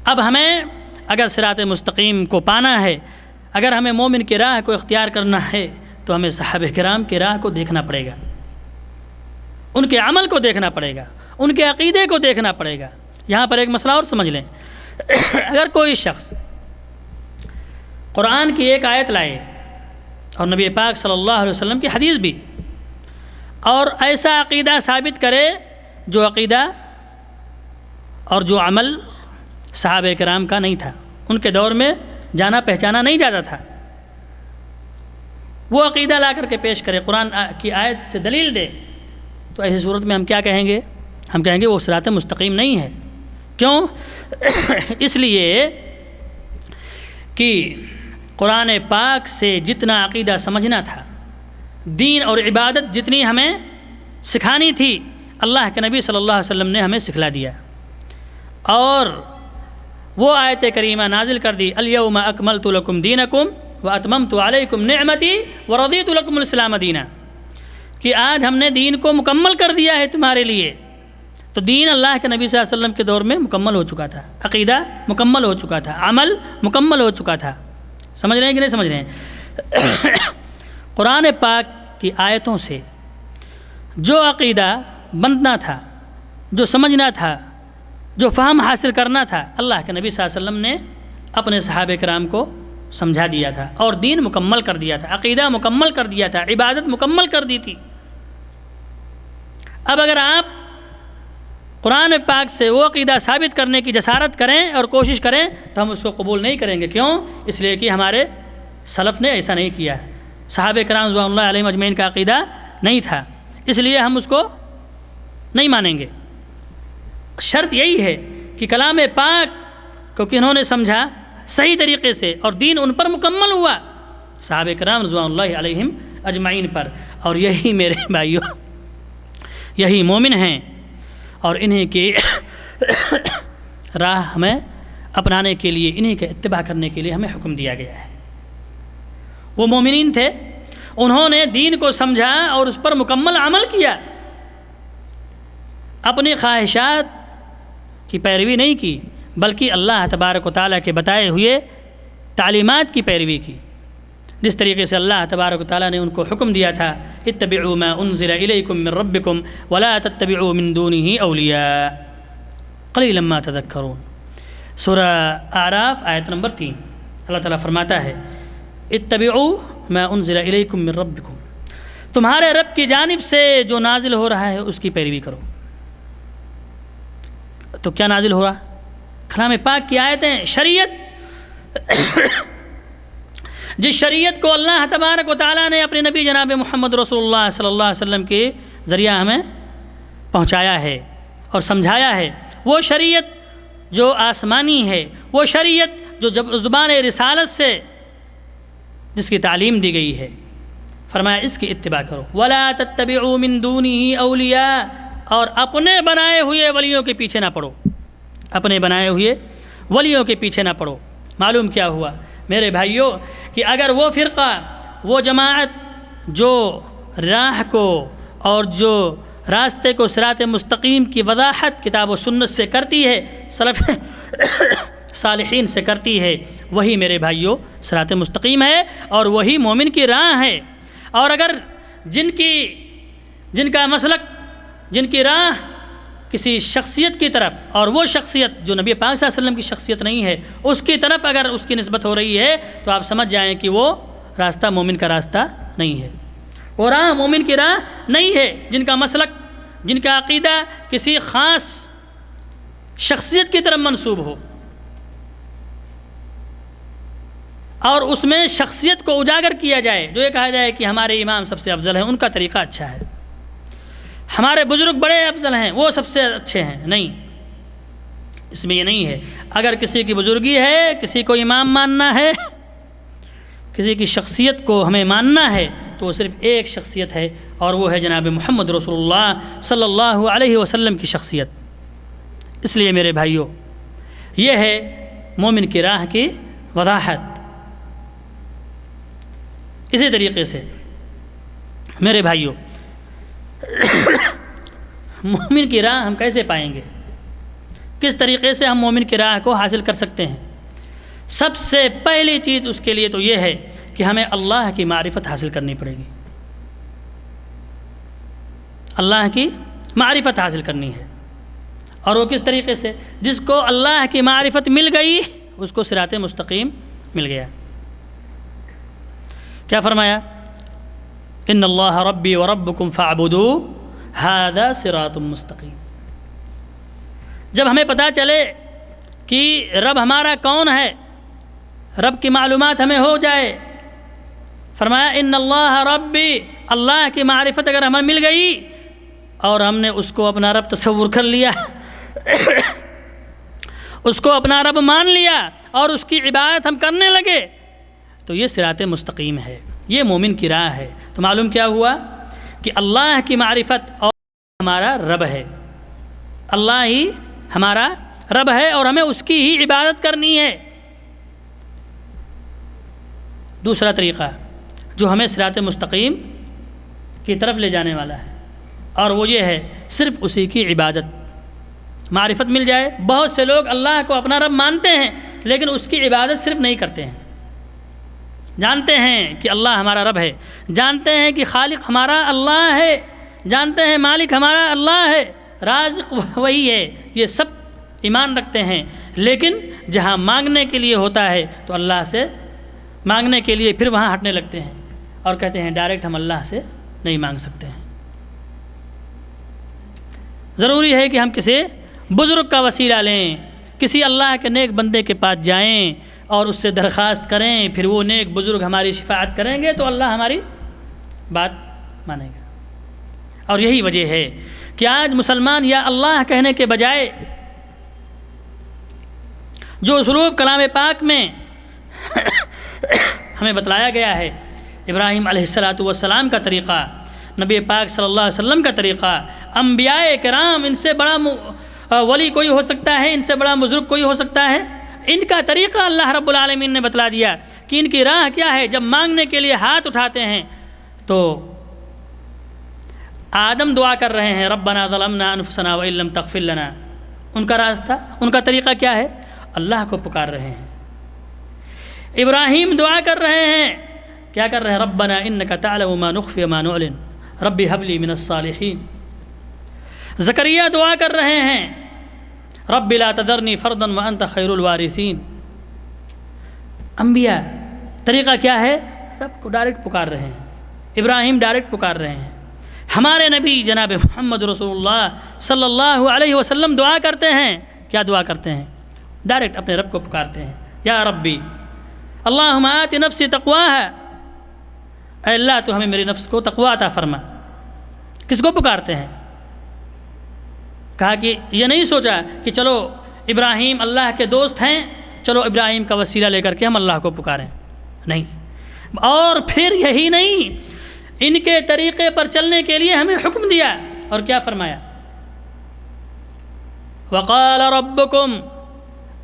اب ہمیں اگر صراط مستقیم کو پانا ہے، اگر ہمیں مومن کی راہ کو اختیار کرنا ہے تو ہمیں صحابہ کرام کی راہ کو دیکھنا پڑے گا، ان کے عمل کو دیکھنا پڑے گا، ان کے عقیدے کو دیکھنا پڑے گا۔ یہاں پر ایک مسئلہ اور سمجھ لیں، اگر کوئی شخص قرآن کی ایک آیت لائے اور نبی پاک صلی اللہ علیہ وسلم کی حدیث بھی، اور ایسا عقیدہ ثابت کرے جو عقیدہ اور جو عمل صحابہ کرام کا نہیں تھا، ان کے دور میں جانا پہچانا نہیں جاتا تھا، وہ عقیدہ لا کر کے پیش کرے، قرآن کی آیت سے دلیل دے، تو ایسی صورت میں ہم کیا کہیں گے؟ ہم کہیں گے وہ صراط مستقیم نہیں ہے۔ کیوں؟ اس لیے کہ قرآن پاک سے جتنا عقیدہ سمجھنا تھا، دین اور عبادت جتنی ہمیں سکھانی تھی، اللہ کے نبی صلی اللہ علیہ وسلم نے ہمیں سکھلا دیا، اور وہ آیت کریمہ نازل کر دی، الیوم اکملت لکم دینکم واتممت علیکم نعمتی ورضیت لکم الاسلام دینا، کہ آج ہم نے دین کو مکمل کر دیا ہے تمہارے لیے۔ تو دین اللہ کے نبی صلی اللہ علیہ وسلم کے دور میں مکمل ہو چکا تھا، عقیدہ مکمل ہو چکا تھا، عمل مکمل ہو چکا تھا۔ سمجھ رہے ہیں کہ نہیں سمجھ رہے ہیں؟ قرآن پاک کی آیتوں سے جو عقیدہ بننا تھا، جو سمجھنا تھا، جو فہم حاصل کرنا تھا، اللہ کے نبی صلی اللہ علیہ وسلم نے اپنے صحابہ کرام کو سمجھا دیا تھا اور دین مکمل کر دیا تھا، عقیدہ مکمل کر دیا تھا، عبادت مکمل کر دی تھی۔ اب اگر آپ قرآن پاک سے وہ عقیدہ ثابت کرنے کی جسارت کریں اور کوشش کریں تو ہم اس کو قبول نہیں کریں گے. کیوں؟ اس لیے کہ ہمارے سلف نے ایسا نہیں کیا ہے. صحابہ کرام رضوان اللہ علیہم اجمعین کا عقیدہ نہیں تھا، اس لیے ہم اس کو نہیں مانیں گے. شرط یہی ہے کہ کلام پاک کو انہوں نے سمجھا صحیح طریقے سے اور دین ان پر مکمل ہوا، صحابہ کرام رضوان اللہ علیہم اجمعین پر. اور یہی میرے بھائیوں یہی مومن ہیں، اور انہی کی راہ ہمیں اپنانے کے لیے، انہی کے اتباع کرنے کے لیے ہمیں حکم دیا گیا ہے. وہ مومنین تھے، انہوں نے دین کو سمجھا اور اس پر مکمل عمل کیا، اپنی خواہشات کی پیروی نہیں کی بلکہ اللہ تبارک و تعالیٰ کے بتائے ہوئے تعلیمات کی پیروی کی. جس طریقے سے اللہ تبارک و تعالیٰ نے ان کو حکم دیا تھا اتبعوا ما انزل الیکم من ربکم ولا تتبعوا من دونہ اولیاء قلیلا ما تذکرون. سورہ اعراف آیت نمبر 3 اللہ تعالیٰ فرماتا ہے اتبعوا ما انزل الیکم من ربکم، تمہارے رب کی جانب سے جو نازل ہو رہا ہے اس کی پیروی کرو. تو کیا نازل ہو رہا؟ کلام پاک کی آیتیں، شریعت. جس شریعت کو اللہ تبارک و تعالیٰ نے اپنے نبی جناب محمد رسول اللہ صلی اللہ علیہ وسلم کے ذریعہ ہمیں پہنچایا ہے اور سمجھایا ہے، وہ شریعت جو آسمانی ہے، وہ شریعت جو زبان رسالت سے جس کی تعلیم دی گئی ہے، فرمایا اس کی اتباع کرو. وَلَا تَتَّبِعُوا مِن دُونِهِ أَوْلِيَاءَ، اور اپنے بنائے ہوئے ولیوں کے پیچھے نہ پڑو، اپنے بنائے ہوئے ولیوں کے پیچھے نہ پڑو. معلوم کیا ہوا میرے بھائیوں کہ اگر وہ فرقہ، وہ جماعت جو راہ کو اور جو راستے کو صراط مستقیم کی وضاحت کتاب و سنت سے کرتی ہے، سلف صالحین سے کرتی ہے، وہی میرے بھائیوں صراط مستقیم ہے اور وہی مومن کی راہ ہے. اور اگر جن کا مسلک، جن کی راہ کسی شخصیت کی طرف، اور وہ شخصیت جو نبی پاک صلی اللہ علیہ وسلم کی شخصیت نہیں ہے اس کی طرف اگر اس کی نسبت ہو رہی ہے تو آپ سمجھ جائیں کہ وہ راستہ مومن کا راستہ نہیں ہے، وہ راہ مومن کی راہ نہیں ہے. جن کا مسلک، جن کا عقیدہ کسی خاص شخصیت کی طرف منسوب ہو اور اس میں شخصیت کو اجاگر کیا جائے، جو یہ کہا جائے کہ ہمارے امام سب سے افضل ہیں، ان کا طریقہ اچھا ہے، ہمارے بزرگ بڑے افضل ہیں، وہ سب سے اچھے ہیں. نہیں، اس میں یہ نہیں ہے. اگر کسی کی بزرگی ہے، کسی کو امام ماننا ہے، کسی کی شخصیت کو ہمیں ماننا ہے تو وہ صرف ایک شخصیت ہے اور وہ ہے جناب محمد رسول اللہ صلی اللہ علیہ وسلم کی شخصیت. اس لیے میرے بھائیوں یہ ہے مومن کی راہ کی وضاحت. اسی طریقے سے میرے بھائیوں مومن کی راہ ہم کیسے پائیں گے؟ کس طریقے سے ہم مومن کی راہ کو حاصل کر سکتے ہیں؟ سب سے پہلی چیز اس کے لیے تو یہ ہے کہ ہمیں اللہ کی معرفت حاصل کرنی پڑے گی. اللہ کی معرفت حاصل کرنی ہے. اور وہ کس طریقے سے؟ جس کو اللہ کی معرفت مل گئی اس کو صراط مستقیم مل گیا. کیا فرمایا؟ ان اللہ ربی وربکم فاعبدوہ ھذا صراط مستقیم. جب ہمیں پتہ چلے کہ رب ہمارا کون ہے، رب کی معلومات ہمیں ہو جائے، فرمایا ان اللہ ربی، اللہ کی معرفت اگر ہمیں مل گئی اور ہم نے اس کو اپنا رب تصور کر لیا اس کو اپنا رب مان لیا اور اس کی عبادت ہم کرنے لگے تو یہ صراط مستقیم ہے، یہ مومن کی راہ ہے. تو معلوم کیا ہوا کہ اللہ کی معرفت اور ہمارا رب ہے، اللہ ہی ہمارا رب ہے اور ہمیں اس کی ہی عبادت کرنی ہے. دوسرا طریقہ جو ہمیں صراط مستقیم کی طرف لے جانے والا ہے اور وہ یہ ہے صرف اسی کی عبادت. معرفت مل جائے. بہت سے لوگ اللہ کو اپنا رب مانتے ہیں لیکن اس کی عبادت صرف نہیں کرتے ہیں. جانتے ہیں کہ اللہ ہمارا رب ہے، جانتے ہیں کہ خالق ہمارا اللہ ہے، جانتے ہیں مالک ہمارا اللہ ہے، رازق وہی ہے، یہ سب ایمان رکھتے ہیں، لیکن جہاں مانگنے کے لیے ہوتا ہے تو اللہ سے مانگنے کے لیے پھر وہاں ہٹنے لگتے ہیں اور کہتے ہیں ڈائریکٹ ہم اللہ سے نہیں مانگ سکتے ہیں. ضروری ہے کہ ہم کسی بزرگ کا وسیلہ لیں، کسی اللہ کے نیک بندے کے پاس جائیں اور اس سے درخواست کریں، پھر وہ نیک بزرگ ہماری شفاعت کریں گے تو اللہ ہماری بات مانے گا۔ اور یہی وجہ ہے کہ آج مسلمان یا اللہ کہنے کے بجائے جو اسلوب کلام پاک میں ہمیں بتلایا گیا ہے، ابراہیم علیہ السلام کا طریقہ، نبی پاک صلی اللہ علیہ وسلم کا طریقہ، انبیاء کرام، ان سے بڑا ولی کوئی ہو سکتا ہے، ان سے بڑا بزرگ کوئی ہو سکتا ہے؟ ان کا طریقہ اللہ رب العالمین نے بتلا دیا کہ ان کی راہ کیا ہے۔ جب مانگنے کے لیے ہاتھ اٹھاتے ہیں تو آدم دعا کر رہے ہیں ربنا ظلمنا انفسنا وان لم تغفر لنا، ان کا راستہ، ان کا طریقہ کیا ہے؟ اللہ کو پکار رہے ہیں۔ ابراہیم دعا کر رہے ہیں، کیا کر رہے ہیں؟ ربنا انک تعلم ما نخفی وما نعلن رب هب لی من الصالحین۔ زکریا دعا کر رہے ہیں رب لا تذرنی فردا وانت خیر الوارثین۔ انبیاء طریقہ کیا ہے؟ رب کو ڈائریکٹ پکار رہے ہیں، ابراہیم ڈائریکٹ پکار رہے ہیں۔ ہمارے نبی جناب محمد رسول اللہ صلی اللہ علیہ وسلم دعا کرتے ہیں، کیا دعا کرتے ہیں؟ ڈائریکٹ اپنے رب کو پکارتے ہیں، یا ربی اللہم آت نفسی تقواہا، اے اللہ تو ہمیں میری نفس کو تقوی عطا فرما۔ کس کو پکارتے ہیں؟ کہا کہ یہ نہیں سوچا کہ چلو ابراہیم اللہ کے دوست ہیں، چلو ابراہیم کا وسیلہ لے کر کے ہم اللہ کو پکاریں، نہیں۔ اور پھر یہی نہیں، ان کے طریقے پر چلنے کے لیے ہمیں حکم دیا، اور کیا فرمایا؟ وقال ربکم،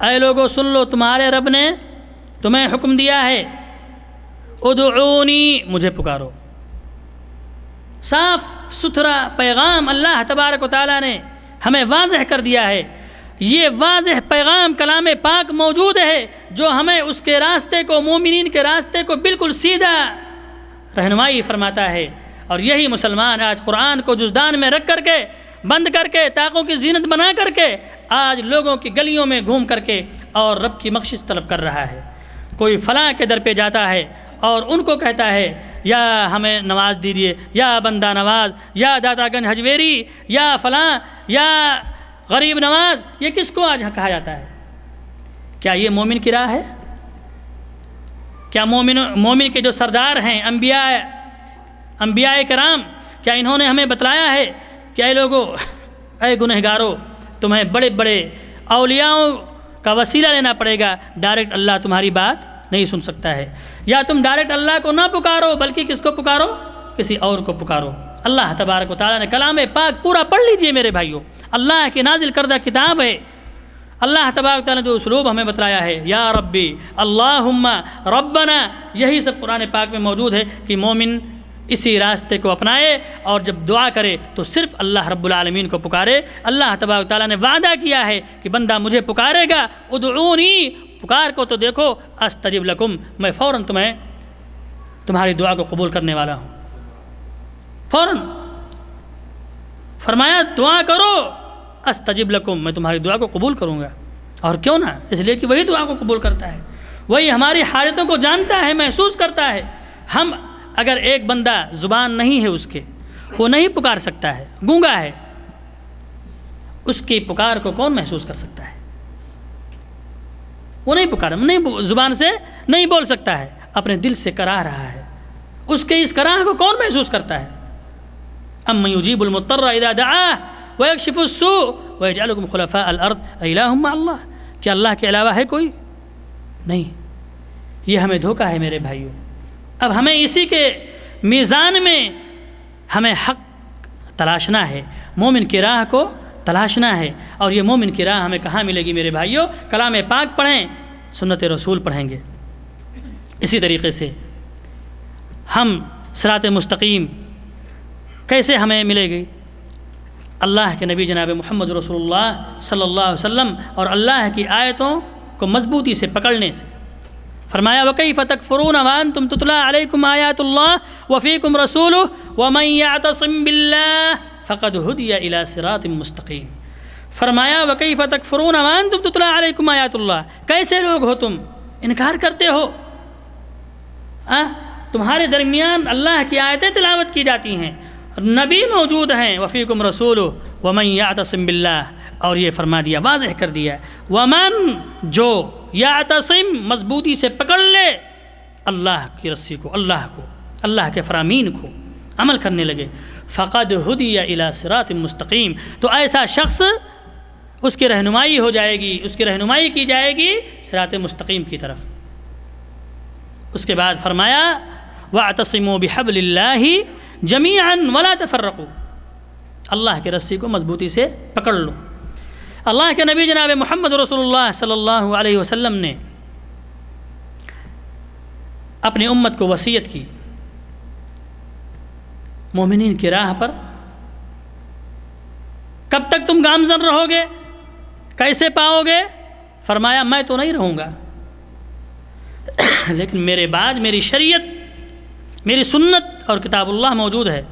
اے لوگو سن لو، تمہارے رب نے تمہیں حکم دیا ہے ادعونی، مجھے پکارو۔ صاف ستھرا پیغام اللہ تبارک و تعالیٰ نے ہمیں واضح کر دیا ہے۔ یہ واضح پیغام کلام پاک موجود ہے جو ہمیں اس کے راستے کو، مومنین کے راستے کو بالکل سیدھا رہنمائی فرماتا ہے۔ اور یہی مسلمان آج قرآن کو جزدان میں رکھ کر کے، بند کر کے، طاقوں کی زینت بنا کر کے، آج لوگوں کی گلیوں میں گھوم کر کے اور رب کی بخشش طلب کر رہا ہے۔ کوئی فلاں کے در پہ جاتا ہے اور ان کو کہتا ہے یا ہمیں نواز دیجیے، یا بندہ نواز، یا داتا گنج حجویری، یا فلاں، یا غریب نواز۔ یہ کس کو آج کہا جاتا ہے؟ کیا یہ مومن کی راہ ہے؟ کیا مومن کے جو سردار ہیں انبیاء کرام، کیا انہوں نے ہمیں بتلایا ہے کہ اے لوگو، اے گنہگارو، تمہیں بڑے بڑے اولیاؤں کا وسیلہ لینا پڑے گا، ڈائریکٹ اللہ تمہاری بات نہیں سن سکتا ہے؟ یا تم ڈائریکٹ اللہ کو نہ پکارو بلکہ کس کو پکارو؟ کسی اور کو پکارو۔ اللہ تبارک و تعالیٰ نے کلام پاک پورا پڑھ لیجئے میرے بھائیوں، اللہ کی نازل کردہ کتاب ہے۔ اللہ تبارک و تعالیٰ نے جو اسلوب ہمیں بتلایا ہے، یا ربی، اللہم، ربنا، یہی سب قرآن پاک میں موجود ہے کہ مومن اسی راستے کو اپنائے اور جب دعا کرے تو صرف اللہ رب العالمین کو پکارے۔ اللہ تبارک و تعالیٰ نے وعدہ کیا ہے کہ بندہ مجھے پکارے گا، ادعونی، پکار کو تو دیکھو، استجب لکم، میں فوراً تمہاری دعا کو قبول کرنے والا ہوں۔ فوراً فرمایا دعا کرو، استجب لکم، میں تمہاری دعا کو قبول کروں گا۔ اور کیوں نہ، اس لیے کہ وہی دعا کو قبول کرتا ہے، وہی ہماری حاجتوں کو جانتا ہے، محسوس کرتا ہے۔ ہم اگر ایک بندہ زبان نہیں ہے اس کے، وہ نہیں پکار سکتا ہے، گونگا ہے، اس کی پکار کو کون محسوس کر سکتا ہے؟ وہ نہیں پکار، نہیں، زبان سے نہیں بول سکتا ہے، اپنے دل سے کراہ رہا ہے، اس کے اس کراہ کو کون محسوس کرتا ہے؟ امن یجیب المضطر اذا دعاہ ویکشف السوء ویجعلکم خلفاء الارض االہ مع اللہ، کیا اللہ کے علاوہ ہے کوئی؟ نہیں۔ یہ ہمیں دھوکہ ہے میرے بھائیوں۔ اب ہمیں اسی کے میزان میں ہمیں حق تلاشنا ہے، مومن کی راہ کو تلاشنا ہے۔ اور یہ مومن کی راہ ہمیں کہاں ملے گی میرے بھائیوں؟ کلام پاک پڑھیں، سنت رسول پڑھیں گے۔ اسی طریقے سے ہم صراط مستقیم کیسے ہمیں ملے گی؟ اللہ کے نبی جناب محمد رسول اللہ صلی اللہ علیہ وسلم اور اللہ کی آیتوں کو مضبوطی سے پکڑنے سے۔ فرمایا وَكَيْفَ تَكْفُرُونَ وَأَنْتُمْ تُتْلَىٰ عَلَيْكُمْ آيَاتُ اللَّهِ وَفِيكُمْ رَسُولُهُ وَمَنْ يَعْتَصِمْ بِاللَّهِ فَقَدْ هُدِيَ إِلَىٰ صِرَاطٍ مُّسْتَقِيمٍ۔ فرمایا وَكَيْفَ تَكْفُرُونَ وَأَنْتُمْ تُتْلَىٰ عَلَيْكُمْ آيَاتُ اللَّهِ، کیسے لوگ ہو تم، انکار کرتے ہو، تمہارے درمیان اللہ کی آیتیں تلاوت کی جاتی ہیں، نبی موجود ہیں، وفیکم رسولہ، ومن یعتصم باللہ، اور یہ فرما دیا، واضح کر دیا، ومن جو یعتصم مضبوطی سے پکڑ لے اللہ کی رسی کو، اللہ کے فرامین کو عمل کرنے لگے، فقد ہدی الی صراط مستقیم، تو ایسا شخص اس کی رہنمائی ہو جائے گی، اس کی رہنمائی کی جائے گی صراط مستقیم کی طرف۔ اس کے بعد فرمایا وَاعْتَصِمُوا بِحَبْلِ اللَّهِ جَمِيعًا وَلَا تَفَرَّقُوا، اللہ کی رسی کو مضبوطی سے پکڑ لو۔ اللہ کے نبی جناب محمد رسول اللہ صلی اللہ علیہ وسلم نے اپنی امت کو وصیت کی، مومنین کی راہ پر کب تک تم گامزن رہو گے، کیسے پاؤ گے؟ فرمایا میں تو نہیں رہوں گا، لیکن میرے بعد میری شریعت، میری سنت اور کتاب اللہ موجود ہے،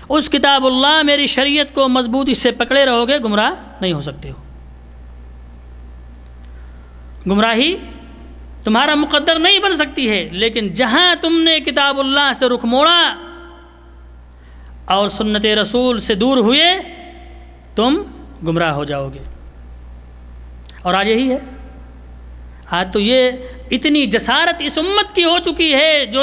اس کتاب اللہ میری شریعت کو مضبوطی سے پکڑے رہو گے، گمراہ نہیں ہو سکتے ہو۔ گمراہی تمہارا مقدر نہیں بن سکتی ہے، لیکن جہاں تم نے کتاب اللہ سے رخ موڑا اور سنت رسول سے دور ہوئے تم گمراہ ہو جاؤ گے۔ اور آج یہی ہے، آج تو یہ اتنی جسارت اس امت کی ہو چکی ہے، جو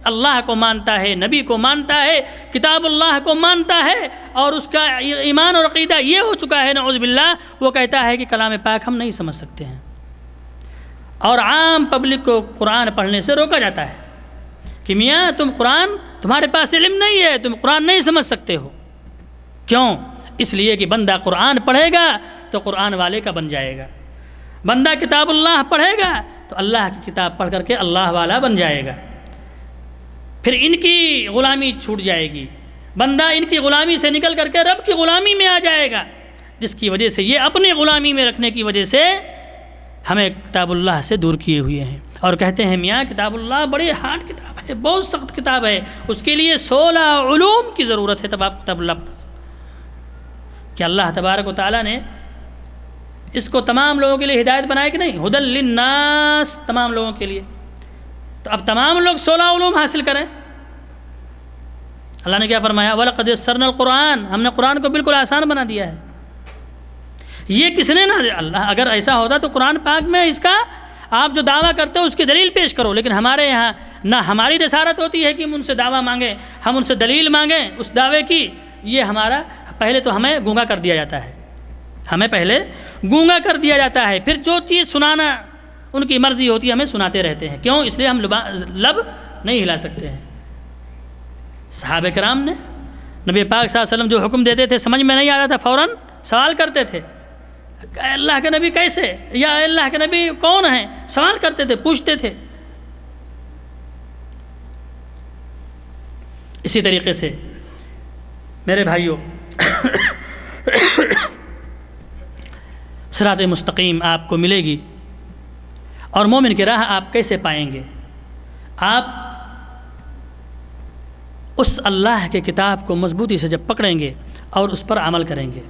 اللہ کو مانتا ہے، نبی کو مانتا ہے، کتاب اللہ کو مانتا ہے، اور اس کا ایمان اور عقیدہ یہ ہو چکا ہے نعوذ باللہ، وہ کہتا ہے کہ کلام پاک ہم نہیں سمجھ سکتے ہیں، اور عام پبلک کو قرآن پڑھنے سے روکا جاتا ہے کہ میاں تمہارے پاس علم نہیں ہے، تم قرآن نہیں سمجھ سکتے ہو۔ کیوں؟ اس لیے کہ بندہ قرآن پڑھے گا تو قرآن والے کا بن جائے گا، بندہ کتاب اللہ پڑھے گا تو اللہ کی کتاب پڑھ کر کے اللہ والا بن جائے گا، پھر ان کی غلامی چھوٹ جائے گی، بندہ ان کی غلامی سے نکل کر کے رب کی غلامی میں آ جائے گا، جس کی وجہ سے یہ اپنی غلامی میں رکھنے کی وجہ سے ہمیں کتاب اللہ سے دور کیے ہوئے ہیں، اور کہتے ہیں میاں کتاب اللہ بڑی ہارڈ کتاب ہے، بہت سخت کتاب ہے، اس کے لیے 16 علوم کی ضرورت ہے، تب آپ کتاب اللہ پڑھ۔ کہ اللہ تبارک و تعالیٰ نے اس کو تمام لوگوں کے لیے ہدایت بنائے کہ نہیں؟ ہدی للناس، تمام لوگوں کے لیے، تو اب تمام لوگ 16 علوم حاصل کریں۔ اللہ نے کیا فرمایا؟ وَلَقَدْ يَسَّرْنَا الْقُرْآنَ، ہم نے قرآن کو بالکل آسان بنا دیا ہے۔ یہ کس نے اللہ اگر ایسا ہوتا تو قرآن پاک میں اس کا آپ جو دعویٰ کرتے ہو اس کی دلیل پیش کرو، لیکن ہمارے یہاں نہ ہماری جسارت ہوتی ہے کہ ہم ان سے دعویٰ مانگیں، ہم ان سے دلیل مانگیں اس دعوے کی، یہ ہمارا پہلے تو ہمیں گونگا کر دیا جاتا ہے، ہمیں پہلے گونگا کر دیا جاتا ہے، پھر جو چیز سنانا ان کی مرضی ہوتی ہے ہمیں سناتے رہتے ہیں۔ کیوں؟ اس لیے ہم لب نہیں ہلا سکتے ہیں۔ صحابہ کرام نے نبی پاک صلی اللہ علیہ وسلم جو حکم دیتے تھے سمجھ میں نہیں آتا تھا، فوراً سوال کرتے تھے، اے اللہ کے نبی کیسے، یا اے اللہ کے نبی کون ہیں، سوال کرتے تھے، پوچھتے تھے۔ اسی طریقے سے میرے بھائیوں صراط مستقیم آپ کو ملے گی، اور مومن کی راہ آپ کیسے پائیں گے؟ آپ اس اللہ کے کتاب کو مضبوطی سے جب پکڑیں گے اور اس پر عمل کریں گے۔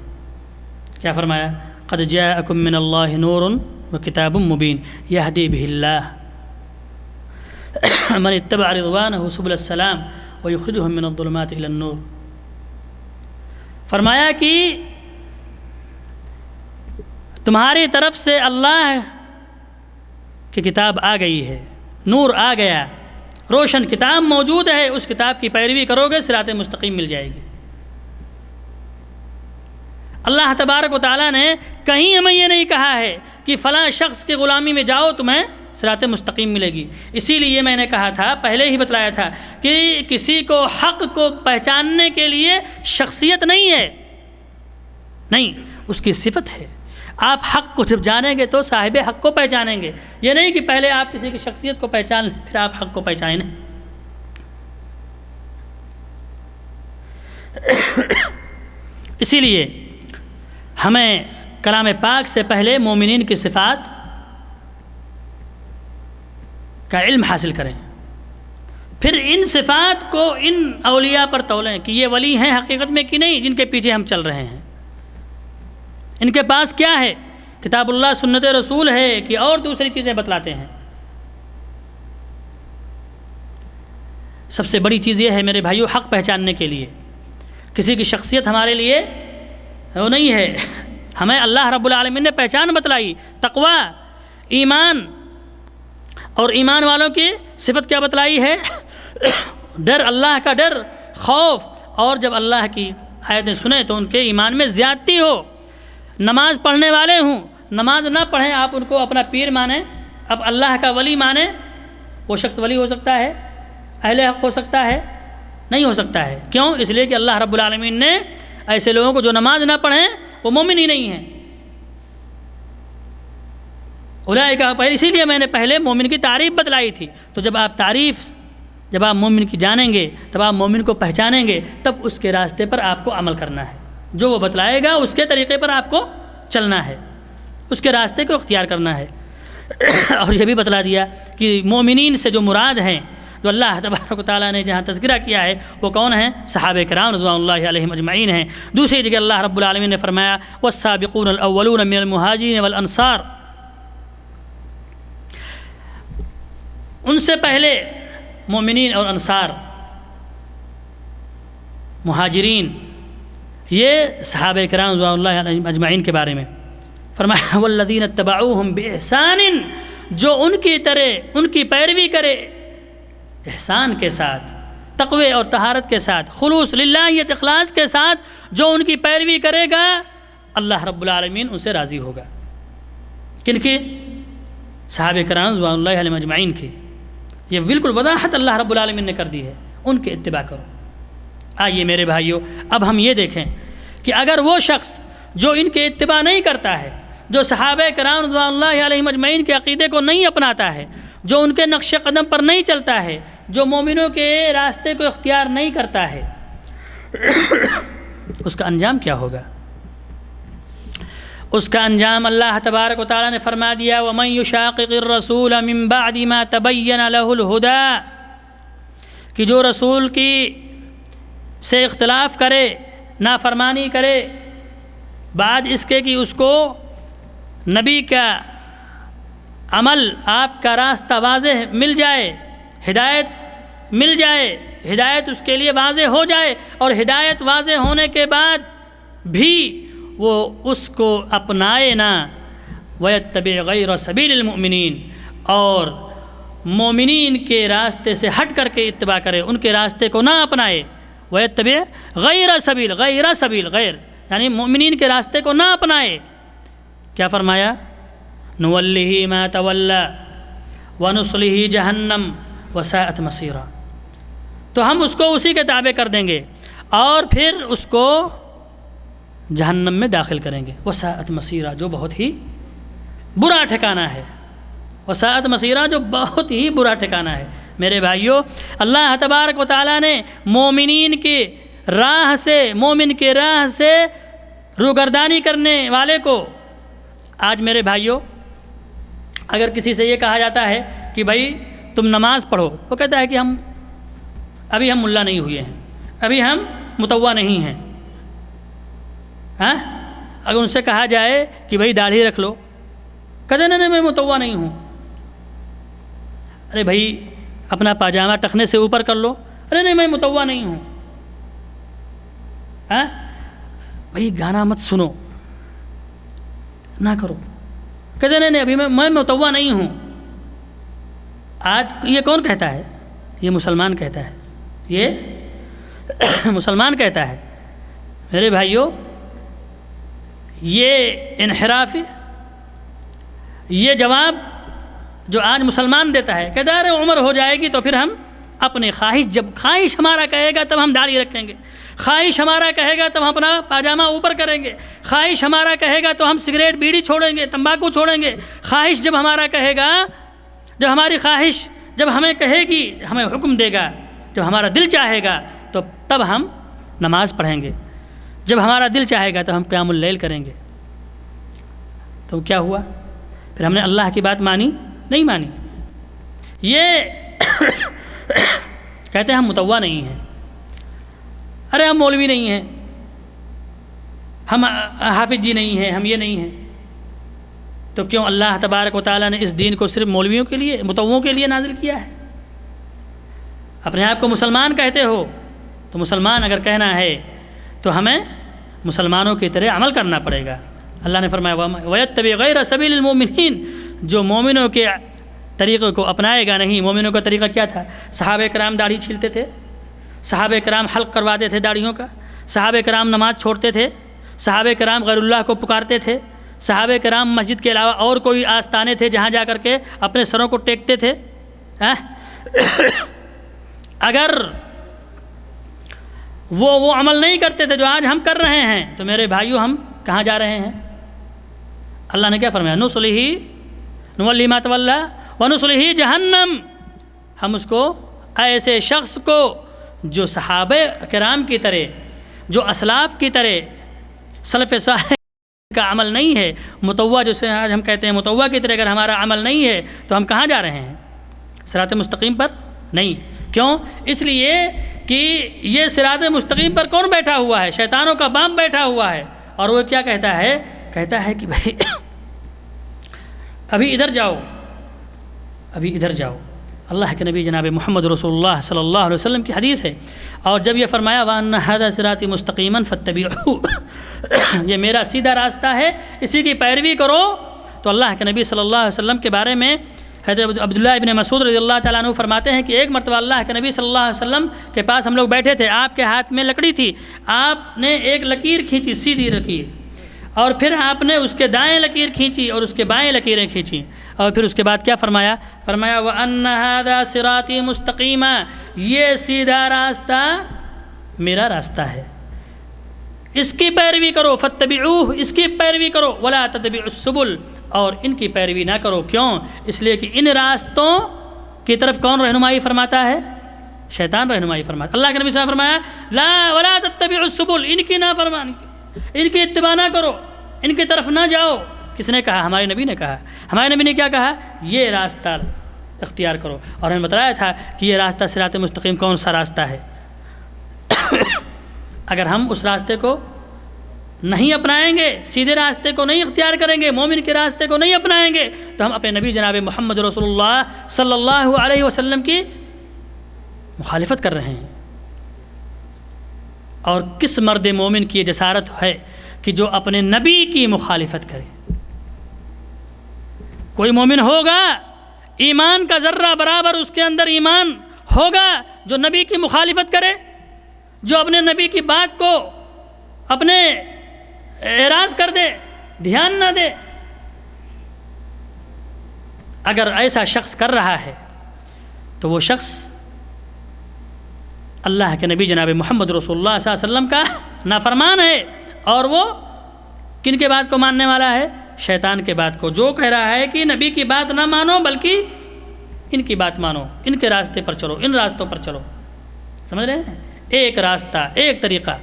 کیا فرمایا؟ قد جاءکم من اللہ نور وکتاب مبین یہدی بہ اللہ من اتبع رضوانہ سبل السلام ویخرجہم من الظلمات الی النور۔ فرمایا کہ تمہاری طرف سے اللہ کی کتاب آ گئی ہے، نور آ گیا، روشن کتاب موجود ہے، اس کتاب کی پیروی کرو گے صراط مستقیم مل جائے گی۔ اللہ تبارک و تعالیٰ نے کہیں ہمیں یہ نہیں کہا ہے کہ فلاں شخص کی غلامی میں جاؤ تمہیں صراط مستقیم ملے گی۔ اسی لیے میں نے کہا تھا، پہلے ہی بتلایا تھا کہ کسی کو حق کو پہچاننے کے لیے شخصیت نہیں ہے، نہیں، اس کی صفت ہے۔ آپ حق کو جب جانیں گے تو صاحب حق کو پہچانیں گے، یہ نہیں کہ پہلے آپ کسی کی شخصیت کو پہچان لیں پھر آپ حق کو پہچانیں۔ اسی لیے ہمیں کلام پاک سے پہلے مومنین کی صفات کا علم حاصل کریں، پھر ان صفات کو ان اولیاء پر تولیں کہ یہ ولی ہیں حقیقت میں کہ نہیں، جن کے پیچھے ہم چل رہے ہیں۔ ان کے پاس کیا ہے؟ کتاب اللہ سنت رسول ہے کہ اور دوسری چیزیں بتلاتے ہیں۔ سب سے بڑی چیز یہ ہے میرے بھائیو، حق پہچاننے کے لیے کسی کی شخصیت ہمارے لیے وہ نہیں ہے. ہمیں اللہ رب العالمین نے پہچان بتلائی، تقویٰ، ایمان، اور ایمان والوں کی صفت کیا بتلائی ہے؟ ڈر، اللہ کا ڈر، خوف. اور جب اللہ کی آیتیں سنیں تو ان کے ایمان میں زیادتی ہو. نماز پڑھنے والے ہوں، نماز نہ پڑھیں، آپ ان کو اپنا پیر مانیں، اب اللہ کا ولی مانیں. وہ شخص ولی ہو سکتا ہے، اہل حق ہو سکتا ہے؟ نہیں ہو سکتا ہے. کیوں؟ اس لیے کہ اللہ رب العالمین نے ایسے لوگوں کو جو نماز نہ پڑھیں وہ مومن ہی نہیں ہیں. اولئک، اسی لیے میں نے پہلے مومن کی تعریف بتلائی تھی. تو جب آپ مومن کی جانیں گے، تب آپ مومن کو پہچانیں گے، تب اس کے راستے پر آپ کو عمل کرنا ہے. جو وہ بتلائے گا اس کے طریقے پر آپ کو چلنا ہے، اس کے راستے کو اختیار کرنا ہے. اور یہ بھی بتلا دیا کہ مومنین سے جو مراد ہیں، جو اللہ تبارک و تعالیٰ نے جہاں تذکرہ کیا ہے، وہ کون ہیں؟ صحابہ کرام رضوان اللہ علیہم اجمعین ہیں. دوسری جگہ اللہ رب العالمین نے فرمایا والسابقون الاولون من المہاجرین والانصار، ان سے پہلے مومنین اور انصار، مہاجرین، یہ صحابہ کرام رضوان اللہ علیہم اجمعین کے بارے میں فرمایا والذین اتبعوہم باحسان، جو ان کی طرح ان کی پیروی کرے احسان کے ساتھ، تقوی اور طہارت کے ساتھ، خلوص للہیت، اخلاص کے ساتھ جو ان کی پیروی کرے گا، اللہ رب العالمین ان سے راضی ہوگا. کن کی؟ صحابہ کرام رضوان اللہ علیہم اجمعین کی. یہ بالکل وضاحت اللہ رب العالمین نے کر دی ہے، ان کے اتباع کرو. آئیے میرے بھائیوں، اب ہم یہ دیکھیں کہ اگر وہ شخص جو ان کے اتباع نہیں کرتا ہے، جو صحابہ کرام رضوان اللہ علیہم اجمعین کے عقیدے کو نہیں اپناتا ہے، جو ان کے نقش قدم پر نہیں چلتا ہے، جو مومنوں کے راستے کو اختیار نہیں کرتا ہے، اس کا انجام کیا ہوگا؟ اس کا انجام اللہ تبارک و تعالیٰ نے فرما دیا وَمَن يُشَاقِقِ الرَّسُولَ مِن بَعْدِ مَا تَبَيَّنَ لَهُ الْهُدَى، کہ جو رسول کی سے اختلاف کرے، نافرمانی کرے، بعد اس کے کہ اس کو نبی کا عمل، آپ کا راستہ واضح مل جائے، ہدایت مل جائے، ہدایت اس کے لیے واضح ہو جائے، اور ہدایت واضح ہونے کے بعد بھی وہ اس کو اپنائے نہ، وَيَتَّبِعْ غَيْرَ سَبِيلِ الْمُؤْمِنِينَ، اور مومنین کے راستے سے ہٹ کر کے اتباع کرے، ان کے راستے کو نہ اپنائے. وَيَتَّبِعْ غَيْرَ سَبِيلِ، غیر سبیل، غیر یعنی مومنین کے راستے کو نہ اپنائے. کیا فرمایا؟ نُوَلِّهِ مَا تَوَلَّى وَنُصْلِهِ جَهَنَّمَ وَسَاءَتْ مَصِيرًا، تو ہم اس کو اسی کے تابع کر دیں گے اور پھر اس کو جہنم میں داخل کریں گے. وساءت مصیرہ، جو بہت ہی برا ٹھکانہ ہے. وساءت مصیرہ، جو بہت ہی برا ٹھکانہ ہے. میرے بھائیوں، اللہ تبارک و تعالیٰ نے مومنین کی راہ سے، مومن کے راہ سے روگردانی کرنے والے کو، آج میرے بھائیوں اگر کسی سے یہ کہا جاتا ہے کہ بھائی تم نماز پڑھو، وہ کہتا ہے کہ ہم ملا نہیں ہوئے ہیں، ابھی ہم متوع نہیں ہیں. اگر ان سے کہا جائے کہ بھائی داڑھی رکھ لو، کہتے نہیں میں متوع نہیں ہوں. ارے بھائی اپنا پاجامہ ٹخنے سے اوپر کر لو، ارے نہیں میں متوع نہیں ہوں. بھائی گانا مت سنو، نہ کرو، کہتے نہیں ابھی میں متوع نہیں ہوں. آج یہ کون کہتا ہے؟ یہ مسلمان کہتا ہے، یہ مسلمان کہتا ہے. میرے بھائیوں، یہ انحراف، یہ جواب جو آج مسلمان دیتا ہے، کہتا ہے عمر ہو جائے گی تو پھر ہم اپنے خواہش، جب خواہش ہمارا کہے گا تب ہم داڑھی رکھیں گے، خواہش ہمارا کہے گا تب ہم اپنا پاجامہ اوپر کریں گے، خواہش ہمارا کہے گا تو ہم سگریٹ بیڑی چھوڑیں گے، تمباکو چھوڑیں گے. خواہش جب ہمارا کہے گا، جب ہماری خواہش جب ہمیں کہے گی، ہمیں حکم دے گا، جب ہمارا دل چاہے گا تو تب ہم نماز پڑھیں گے، جب ہمارا دل چاہے گا تو ہم قیام اللیل کریں گے. تو کیا ہوا؟ پھر ہم نے اللہ کی بات مانی؟ نہیں مانی. یہ کہتے ہیں ہم متوع نہیں ہیں، ارے ہم مولوی نہیں ہیں، ہم حافظ جی نہیں ہیں، ہم یہ نہیں ہیں. تو کیوں اللہ تبارک و تعالیٰ نے اس دین کو صرف مولویوں کے لیے، متوعوں کے لیے نازل کیا ہے؟ اپنے آپ کو مسلمان کہتے ہو تو مسلمان اگر کہنا ہے تو ہمیں مسلمانوں کی طرح عمل کرنا پڑے گا۔ اللہ نے فرمایا وَيَتَّبِعْ غَيْرَ سَبِيلِ الْمُؤْمِنِينَ، جو مومنوں کے طریقے کو اپنائے گا نہیں۔ مومنوں کا طریقہ کیا تھا؟ صحابہ کرام داڑھی چھیلتے تھے، صحابہ کرام حلق کرواتے تھے داڑھیوں کا، صحابہ کرام نماز چھوڑتے تھے، صحابہ کرام غیر اللہ کو پکارتے تھے، صحابہ کرام مسجد کے علاوہ اور کوئی آستانے تھے جہاں جا کر کے اپنے سروں کو ٹیکتے تھے۔ اگر وہ عمل نہیں کرتے تھے جو آج ہم کر رہے ہیں تو میرے بھائیوں ہم کہاں جا رہے ہیں؟ اللہ نے کیا فرمایا؟ نُصْلِهِ نُوَلِّهِ مَا تَوَلَّىٰ وَنُصْلِهِ جَهَنَّمَ، ہم اس کو ایسے شخص کو جو صحابہ کرام کی طرح، جو اسلاف کی طرح سلف صالح کا عمل نہیں ہے، متوّع جسے آج ہم کہتے ہیں متوّع کی طرح اگر ہمارا عمل نہیں ہے تو ہم کہاں جا رہے ہیں؟ صراط مستقیم پر نہیں۔ کیوں؟ اس لیے کہ یہ صراط مستقیم پر کون بیٹھا ہوا ہے؟ شیطانوں کا باپ بیٹھا ہوا ہے، اور وہ کیا کہتا ہے؟ کہتا ہے کہ بھائی ابھی ادھر جاؤ، ابھی ادھر جاؤ۔ اللہ کے نبی جناب محمد رسول اللہ صلی اللہ علیہ وسلم کی حدیث ہے، اور جب یہ فرمایا وَأَنَّ هَذَا صِرَاطِي مُسْتَقِيمًا فَاتَّبِعُوهُ، یہ میرا سیدھا راستہ ہے، اسی کی پیروی کرو، تو اللہ کے نبی صلی اللہ علیہ وسلم کے بارے میں حضرت عبداللہ ابن مسعود رضی اللہ تعالیٰ عنہ فرماتے ہیں کہ ایک مرتبہ اللہ کے نبی صلی اللہ علیہ وسلم کے پاس ہم لوگ بیٹھے تھے، آپ کے ہاتھ میں لکڑی تھی، آپ نے ایک لکیر کھینچی، سیدھی لکیر، اور پھر آپ نے اس کے دائیں لکیر کھینچی اور اس کے بائیں لکیریں کھینچی، اور پھر اس کے بعد کیا فرمایا؟ فرمایا وَأَنَّ هَذَا صِرَاطِي مُسْتَقِيمًا، یہ سیدھا راستہ میرا راستہ ہے، اس کی پیروی کرو، فَاتَّبِعُوهُ، اس کی پیروی کرو، وَلَا تَتَّبِعُوا السُّبُلَ، اور ان کی پیروی نہ کرو۔ کیوں؟ اس لیے کہ ان راستوں کی طرف کون رہنمائی فرماتا ہے؟ شیطان رہنمائی فرماتا ہے۔ اللہ کے نبی صلی اللہ علیہ وسلم فرمایا لا ولا تتبعوا السبل، ان کی نافرمانی، ان کی اتباع نہ کرو، ان کی طرف نہ جاؤ۔ کس نے کہا؟ ہمارے نبی نے کہا۔ ہمارے نبی نے کیا کہا؟ یہ راستہ اختیار کرو، اور ہمیں بتایا تھا کہ یہ راستہ صراط مستقیم کون سا راستہ ہے۔ اگر ہم اس راستے کو نہیں اپنائیں گے، سیدھے راستے کو نہیں اختیار کریں گے، مومن کے راستے کو نہیں اپنائیں گے، تو ہم اپنے نبی جناب محمد رسول اللہ صلی اللہ علیہ وسلم کی مخالفت کر رہے ہیں۔ اور کس مرد مومن کی یہ جسارت ہے کہ جو اپنے نبی کی مخالفت کرے؟ کوئی مومن ہوگا ایمان کا ذرہ برابر اس کے اندر ایمان ہوگا جو نبی کی مخالفت کرے، جو اپنے نبی کی بات کو اپنے اعراض کر دے، دھیان نہ دے؟ اگر ایسا شخص کر رہا ہے تو وہ شخص اللہ کے نبی جناب محمد رسول اللہ صلی اللہ علیہ وسلم کا نافرمان ہے، اور وہ کن کے بات کو ماننے والا ہے؟ شیطان کے بات کو، جو کہہ رہا ہے کہ نبی کی بات نہ مانو بلکہ ان کی بات مانو، ان کے راستے پر چلو، ان راستوں پر چلو۔ سمجھ رہے ہیں؟ ایک راستہ، ایک طریقہ۔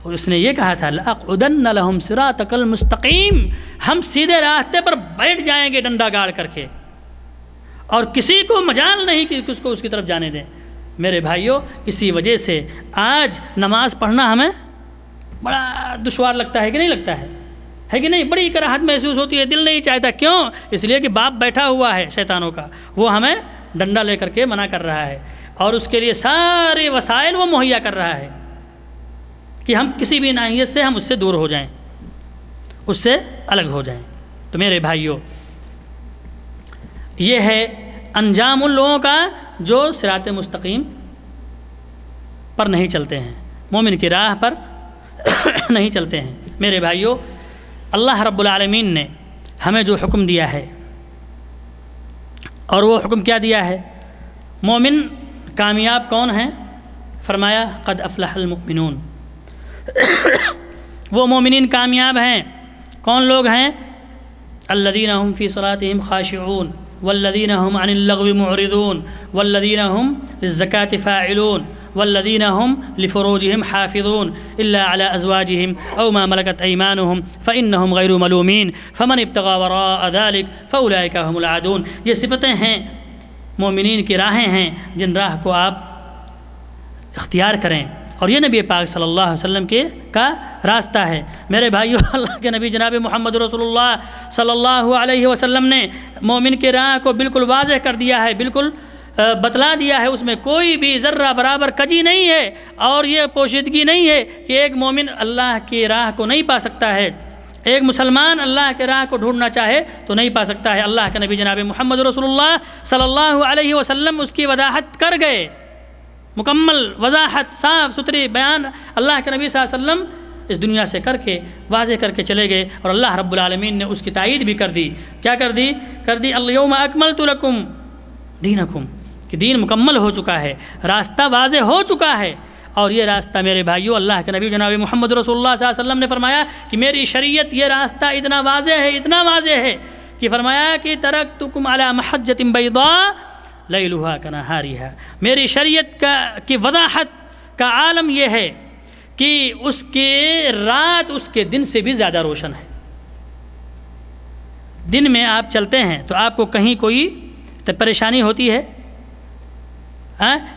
اور اس نے یہ کہا تھا لَأَقْعُدَنَّ لَهُمْ صِرَاطَكَ الْمُسْتَقِيمَ، ہم سیدھے راستے پر بیٹھ جائیں گے ڈنڈا گاڑ کر کے، اور کسی کو مجال نہیں کہ کس کو اس کی طرف جانے دیں۔ میرے بھائیوں، اسی وجہ سے آج نماز پڑھنا ہمیں بڑا دشوار لگتا ہے کہ نہیں لگتا ہے کہ نہیں؟ بڑی کراہت محسوس ہوتی ہے، دل نہیں چاہتا۔ کیوں؟ اس لیے کہ باپ بیٹھا ہوا ہے شیطانوں کا، وہ ہمیں ڈنڈا لے کر کے منع کر رہا ہے، اور اس کے لیے سارے وسائل وہ مہیا کر رہا ہے کہ ہم کسی بھی ناحیت سے ہم اس سے دور ہو جائیں، اس سے الگ ہو جائیں۔ تو میرے بھائیوں، یہ ہے انجام ان لوگوں کا جو صراط مستقیم پر نہیں چلتے ہیں، مومن کی راہ پر نہیں چلتے ہیں۔ میرے بھائیوں، اللہ رب العالمین نے ہمیں جو حکم دیا ہے، اور وہ حکم کیا دیا ہے؟ مومن کامیاب کون ہیں؟ فرمایا قد افلح المؤمنون، وہ مومنین کامیاب ہیں۔ کون لوگ ہیں؟ الذین هم فی صلاتهم خاشعون والذین هم عن اللغو معرضون والذین هم للزکاة فاعلون والذین هم لفروجهم حافظون الا على ازواجهم او ما ملكت ايمانهم فانهم غیر ملومین فمن ابتغى وراء ذلك فاولئک هم العادون۔ یہ صفتیں ہیں، مومنین کی راہیں ہیں جن راہ کو آپ اختیار کریں، اور یہ نبی پاک صلی اللہ علیہ وسلم کا راستہ ہے۔ میرے بھائیوں، اللہ کے نبی جناب محمد رسول اللہ صلی اللہ علیہ وسلم نے مومن کے راہ کو بالکل واضح کر دیا ہے، بالکل بتلا دیا ہے اس میں کوئی بھی ذرہ برابر کجی نہیں ہے اور یہ پوشیدگی نہیں ہے کہ ایک مومن اللہ کی راہ کو نہیں پا سکتا ہے، ایک مسلمان اللہ کے راہ کو ڈھونڈنا چاہے تو نہیں پا سکتا ہے۔ اللہ کے نبی جناب محمد رسول اللہ صلی اللہ علیہ وسلم اس کی وضاحت کر گئے، مکمل وضاحت صاف ستھری بیان اللہ کے نبی صلی اللہ علیہ وسلم اس دنیا سے کر کے واضح کر کے چلے گئے، اور اللہ رب العالمین نے اس کی تائید بھی کر دی۔ کیا کر دی الیوم اکملت لکم دینکم، کہ دین مکمل ہو چکا ہے، راستہ واضح ہو چکا ہے۔ اور یہ راستہ میرے بھائیوں، اللہ کے نبی جناب محمد رسول اللہ صلی اللہ علیہ وسلم نے فرمایا کہ میری شریعت یہ راستہ اتنا واضح ہے کہ فرمایا کہ ترکتکم علی محجۃ بیضاء لیلھا کنہارھا، میری شریعت کی وضاحت کا عالم یہ ہے کہ اس کے رات اس کے دن سے بھی زیادہ روشن ہے۔ دن میں آپ چلتے ہیں تو آپ کو کہیں کوئی پریشانی ہوتی ہے،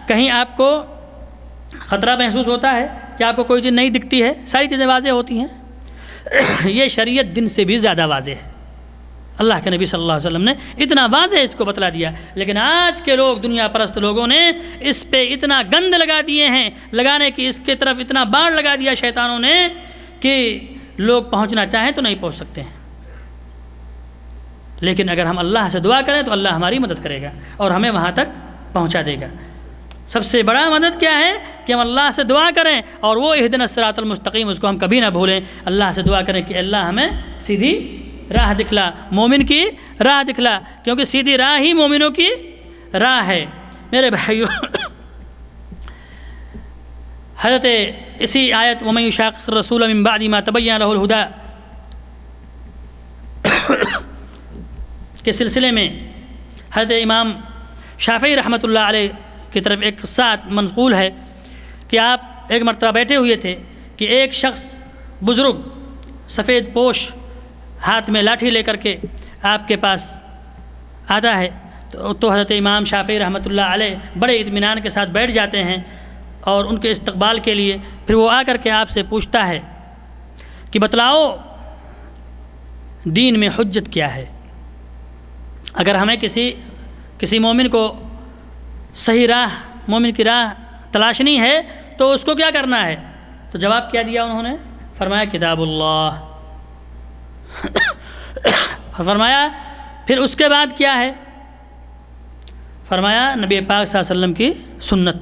کہیں آپ کو خطرہ محسوس ہوتا ہے کہ آپ کو کوئی چیز نہیں دکھتی ہے، ساری چیزیں واضح ہوتی ہیں۔ یہ شریعت دن سے بھی زیادہ واضح ہے، اللہ کے نبی صلی اللہ علیہ وسلم نے اتنا واضح اس کو بتلا دیا۔ لیکن آج کے لوگ، دنیا پرست لوگوں نے اس پہ اتنا گند لگا دیے ہیں، لگانے کی اس کے طرف اتنا باڑ لگا دیا شیطانوں نے کہ لوگ پہنچنا چاہیں تو نہیں پہنچ سکتے ہیں۔ لیکن اگر ہم اللہ سے دعا کریں تو اللہ ہماری مدد کرے گا اور ہمیں وہاں تک پہنچا دے گا۔ سب سے بڑا مدد کیا ہے کہ ہم اللہ سے دعا کریں، اور وہ اہدنا الصراط المستقیم اس کو ہم کبھی نہ بھولیں۔ اللہ سے دعا کریں کہ اللہ ہمیں سیدھی راہ دکھلا، مومن کی راہ دکھلا، کیونکہ سیدھی راہ ہی مومنوں کی راہ ہے۔ میرے بھائیوں، حضرت اسی آیت وَمَن يُشَاقِقِ الرَّسُولَ مِن بَعْدِ مَا تَبَيَّنَ لَهُ الْهُدَىٰ کے سلسلے میں حضرت امام شافعی رحمۃ اللہ علیہ کی طرف ایک قصہ منقول ہے کہ آپ ایک مرتبہ بیٹھے ہوئے تھے کہ ایک شخص بزرگ سفید پوش ہاتھ میں لاٹھی لے کر کے آپ کے پاس آتا ہے تو حضرت امام شافعی رحمۃ اللہ علیہ بڑے اطمینان کے ساتھ بیٹھ جاتے ہیں اور ان کے استقبال کے لیے پھر وہ آ کر کے آپ سے پوچھتا ہے کہ بتلاؤ دین میں حجت کیا ہے؟ اگر ہمیں کسی مومن کو صحیح راہ، مومن کی راہ تلاشنی ہے تو اس کو کیا کرنا ہے؟ تو جواب کیا دیا انہوں نے؟ فرمایا کتاب اللہ۔ فرمایا پھر اس کے بعد کیا ہے؟ فرمایا نبی پاک صلی اللہ علیہ وسلم کی سنت۔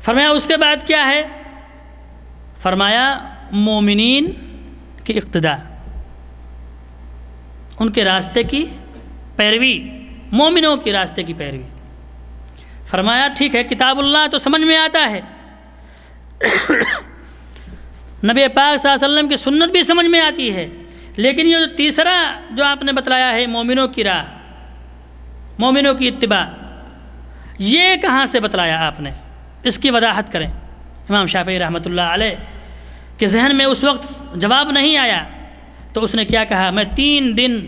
فرمایا اس کے بعد کیا ہے؟ فرمایا مومنین کی اقتداء، ان کے راستے کی پیروی، مومنوں کے راستے کی پیروی۔ فرمایا ٹھیک ہے، کتاب اللہ تو سمجھ میں آتا ہے، نبی پاک صلی اللہ علیہ وسلم کی سنت بھی سمجھ میں آتی ہے، لیکن یہ جو تیسرا جو آپ نے بتلایا ہے مومنوں کی راہ، مومنوں کی اتباع، یہ کہاں سے بتلایا آپ نے؟ اس کی وضاحت کریں۔ امام شافعی رحمۃ اللہ علیہ کے ذہن میں اس وقت جواب نہیں آیا تو اس نے کیا کہا؟ میں 3 دن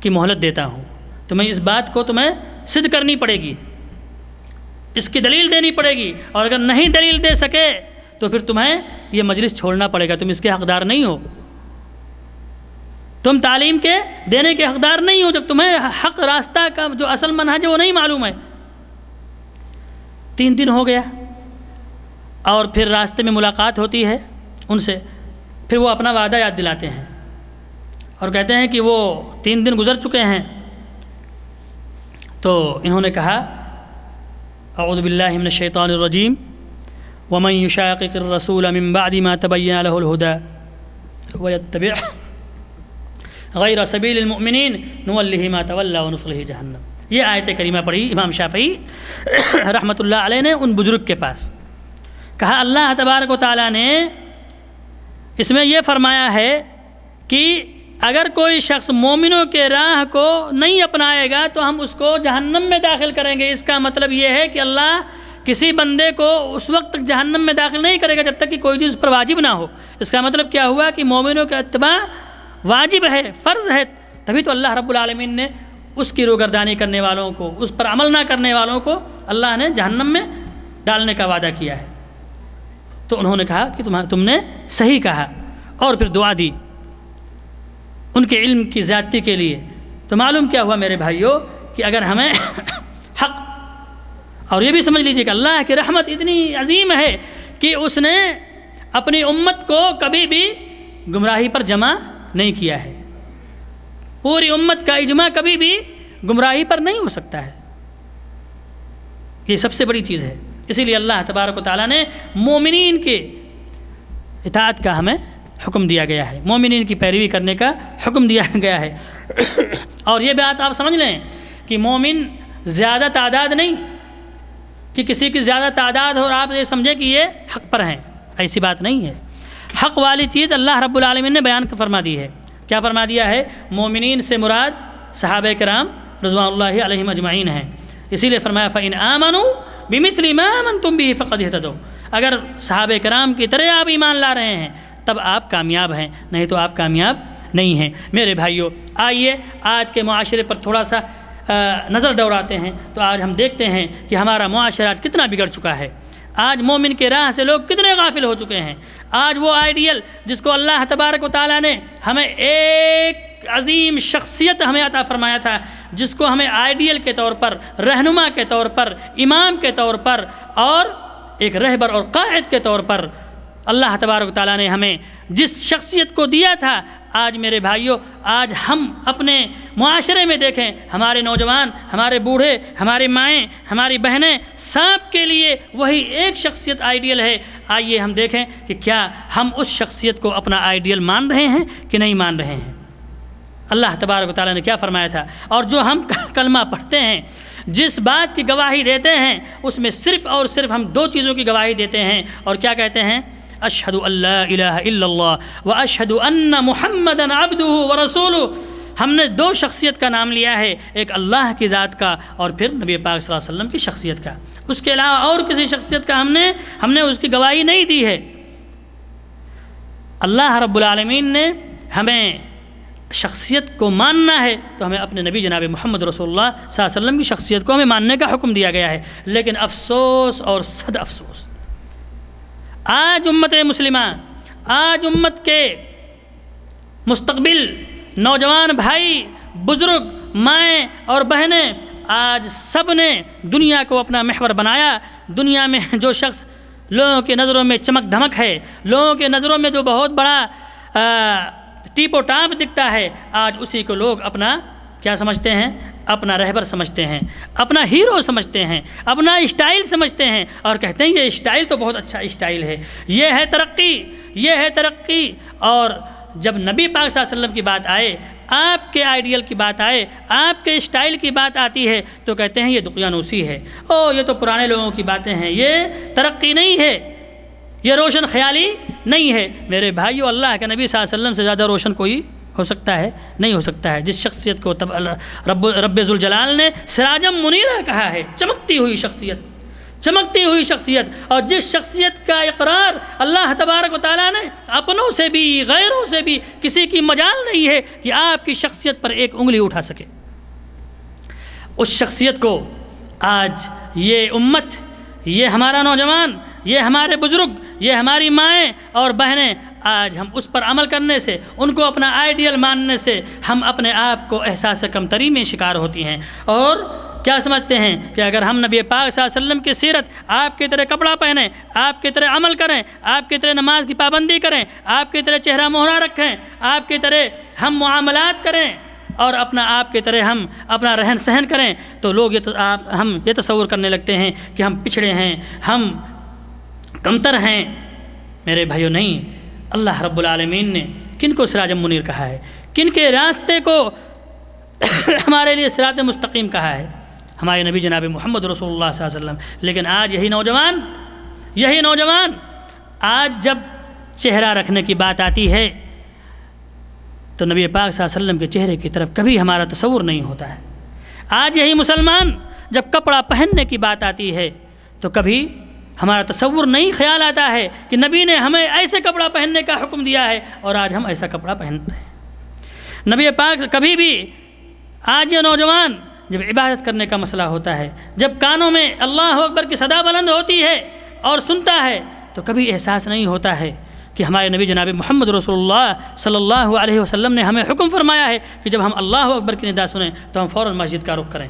کی مہلت دیتا ہوں، تمہیں اس بات کو تمہیں صدق کرنی پڑے گی، اس کی دلیل دینی پڑے گی، اور اگر نہیں دلیل دے سکے تو پھر تمہیں یہ مجلس چھوڑنا پڑے گا، تم اس کے حقدار نہیں ہو، تم تعلیم کے دینے کے حقدار نہیں ہو جب تمہیں حق راستہ کا جو اصل منہج ہے وہ نہیں معلوم ہے۔ 3 دن ہو گیا اور پھر راستے میں ملاقات ہوتی ہے ان سے، پھر وہ اپنا وعدہ یاد دلاتے ہیں اور کہتے ہیں کہ وہ 3 دن گزر چکے ہیں۔ تو انہوں نے کہا اعوذ باللہ من الشیطان الرجیم ومن یشاقق الرسول من بعد ما تبین له الهدى ویتبع غیر سبیل المؤمنین نولہ ما تولی ونصلہ جہنم۔ یہ آیت کریمہ پڑھی امام شافعی رحمۃ اللہ علیہ نے ان بزرگ کے پاس، کہا اللہ تبارک و تعالیٰ نے اس میں یہ فرمایا ہے کہ اگر کوئی شخص مومنوں کے راہ کو نہیں اپنائے گا تو ہم اس کو جہنم میں داخل کریں گے۔ اس کا مطلب یہ ہے کہ اللہ کسی بندے کو اس وقت تک جہنم میں داخل نہیں کرے گا جب تک کہ کوئی چیز پر واجب نہ ہو۔ اس کا مطلب کیا ہوا کہ مومنوں کا اتباع واجب ہے، فرض ہے، تبھی تو اللہ رب العالمین نے اس کی روگردانی کرنے والوں کو، اس پر عمل نہ کرنے والوں کو اللہ نے جہنم میں ڈالنے کا وعدہ کیا ہے۔ تو انہوں نے کہا کہ تم نے صحیح کہا، اور پھر دعا دی ان کے علم کی زیادتی کے لیے۔ تو معلوم کیا ہوا میرے بھائیوں کہ اگر ہمیں حق اور یہ بھی سمجھ لیجیے کہ اللہ کی رحمت اتنی عظیم ہے کہ اس نے اپنی امت کو کبھی بھی گمراہی پر جمع نہیں کیا ہے. پوری امت کا اجماع کبھی بھی گمراہی پر نہیں ہو سکتا ہے. یہ سب سے بڑی چیز ہے. اسی لیے اللہ تبارک و تعالیٰ نے مومنین کے اطاعت کا ہمیں حکم دیا گیا ہے، مومنین کی پیروی کرنے کا حکم دیا گیا ہے. اور یہ بات آپ سمجھ لیں کہ مومن زیادہ تعداد نہیں کہ کسی کی زیادہ تعداد ہو اور آپ یہ سمجھیں کہ یہ حق پر ہیں، ایسی بات نہیں ہے. حق والی چیز اللہ رب العالمین نے بیان فرما دی ہے. کیا فرما دیا ہے؟ مومنین سے مراد صحابہ کرام رضوان اللہ علیہم اجمعین ہیں. اسی لیے فرمایا فَإِنْ آمَنُوا بِمِثْلِ مَا آمَنْتُمْ بِهِ فَقَدْ اهْتَدَوْا. اگر صحابہ کرام کی طرح آپ ایمان لا رہے ہیں تب آپ کامیاب ہیں، نہیں تو آپ کامیاب نہیں ہیں. میرے بھائیوں، آئیے آج کے معاشرے پر تھوڑا سا نظر دوڑاتے ہیں تو آج ہم دیکھتے ہیں کہ ہمارا معاشرہ آج کتنا بگڑ چکا ہے. آج مومن کے راہ سے لوگ کتنے غافل ہو چکے ہیں. آج وہ آئیڈیل جس کو اللہ تبارک و تعالیٰ نے ہمیں ایک عظیم شخصیت ہمیں عطا فرمایا تھا، جس کو ہمیں آئیڈیل کے طور پر، رہنما کے طور پر، امام کے طور پر اور ایک رہبر اور قائد کے طور پر اللہ تبارک و تعالیٰ نے ہمیں جس شخصیت کو دیا تھا، آج میرے بھائیوں آج ہم اپنے معاشرے میں دیکھیں، ہمارے نوجوان، ہمارے بوڑھے، ہماری مائیں، ہماری بہنیں، سب کے لیے وہی ایک شخصیت آئیڈیل ہے. آئیے ہم دیکھیں کہ کیا ہم اس شخصیت کو اپنا آئیڈیل مان رہے ہیں کہ نہیں مان رہے ہیں. اللہ تبارک و تعالیٰ نے کیا فرمایا تھا؟ اور جو ہم کلمہ پڑھتے ہیں، جس بات کی گواہی دیتے ہیں، اس میں صرف اور صرف ہم دو چیزوں کی گواہی دیتے ہیں. اور کیا کہتے ہیں؟ اشہد ان لا الہ الا اللہ و اشہد ان محمدا عبدہ ورسولہ. ہم نے دو شخصیت کا نام لیا ہے، ایک اللہ کی ذات کا اور پھر نبی پاک صلی اللہ علیہ وسلم کی شخصیت کا. اس کے علاوہ اور کسی شخصیت کا ہم نے اس کی گواہی نہیں دی ہے. اللہ رب العالمین نے ہمیں شخصیت کو ماننا ہے تو ہمیں اپنے نبی جناب محمد رسول اللہ صلی اللہ علیہ وسلم کی شخصیت کو ہمیں ماننے کا حکم دیا گیا ہے. لیکن افسوس اور صد افسوس، آج امت مسلمہ، آج امت کے مستقبل نوجوان بھائی، بزرگ، مائیں اور بہنیں، آج سب نے دنیا کو اپنا محور بنایا. دنیا میں جو شخص لوگوں کے نظروں میں چمک دھمک ہے، لوگوں کے نظروں میں جو بہت بڑا ٹیپ و ٹاپ دکھتا ہے، آج اسی کو لوگ اپنا کیا سمجھتے ہیں؟ اپنا رہبر سمجھتے ہیں، اپنا ہیرو سمجھتے ہیں، اپنا اسٹائل سمجھتے ہیں اور کہتے ہیں یہ اسٹائل تو بہت اچھا اسٹائل ہے، یہ ہے ترقی، یہ ہے ترقی. اور جب نبی پاک صلی اللہ علیہ وسلم کی بات آئے، آپ کے آئیڈیل کی بات آئے، آپ کے اسٹائل کی بات آتی ہے تو کہتے ہیں یہ دقیانوسی ہے، یہ تو پرانے لوگوں کی باتیں ہیں، یہ ترقی نہیں ہے، یہ روشن خیالی نہیں ہے. میرے بھائیو، اللہ کے نبی صلی اللہ علیہ وسلم سے زیادہ روشن کوئی ہو سکتا ہے؟ نہیں ہو سکتا ہے. جس شخصیت کو رب ذوالجلال نے سراجم منیرہ کہا ہے، چمکتی ہوئی شخصیت، چمکتی ہوئی شخصیت، اور جس شخصیت کا اقرار اللہ تبارک و تعالیٰ نے اپنوں سے بھی غیروں سے بھی کسی کی مجال نہیں ہے کہ آپ کی شخصیت پر ایک انگلی اٹھا سکے. اس شخصیت کو آج یہ امت، یہ ہمارا نوجوان، یہ ہمارے بزرگ، یہ ہماری مائیں اور بہنیں، آج ہم اس پر عمل کرنے سے، ان کو اپنا آئیڈیل ماننے سے ہم اپنے آپ کو احساس کمتری میں شکار ہوتی ہیں. اور کیا سمجھتے ہیں کہ اگر ہم نبی پاک صلی اللہ علیہ وسلم کی سیرت، آپ کی طرح کپڑا پہنیں، آپ کی طرح عمل کریں، آپ کی طرح نماز کی پابندی کریں، آپ کی طرح چہرہ مہرہ رکھیں، آپ کی طرح ہم معاملات کریں اور آپ کی طرح ہم اپنا رہن سہن کریں، تو لوگ ہم یہ تصور کرنے لگتے ہیں کہ ہم پچھڑے ہیں، ہم کمتر ہیں. میرے بھائیو، نہیں. اللہ رب العالمین نے کن کو سراج منیر کہا ہے؟ کن کے راستے کو ہمارے لیے صراط مستقیم کہا ہے؟ ہمارے نبی جناب محمد رسول اللہ صلی اللہ علیہ وسلم. لیکن آج یہی نوجوان آج جب چہرہ رکھنے کی بات آتی ہے تو نبی پاک صلی اللہ علیہ وسلم کے چہرے کی طرف کبھی ہمارا تصور نہیں ہوتا ہے. آج یہی مسلمان جب کپڑا پہننے کی بات آتی ہے تو کبھی ہمارا تصور نہیں خیال آتا ہے کہ نبی نے ہمیں ایسے کپڑا پہننے کا حکم دیا ہے اور آج ہم ایسا کپڑا پہن رہے ہیں. نبی پاک کبھی بھی، آج یہ نوجوان جب عبادت کرنے کا مسئلہ ہوتا ہے، جب کانوں میں اللہ اکبر کی صدا بلند ہوتی ہے اور سنتا ہے، تو کبھی احساس نہیں ہوتا ہے کہ ہمارے نبی جناب محمد رسول اللہ صلی اللہ علیہ وسلم نے ہمیں حکم فرمایا ہے کہ جب ہم اللہ اکبر کی ندا سنیں تو ہم فوراً مسجد کا رخ کریں.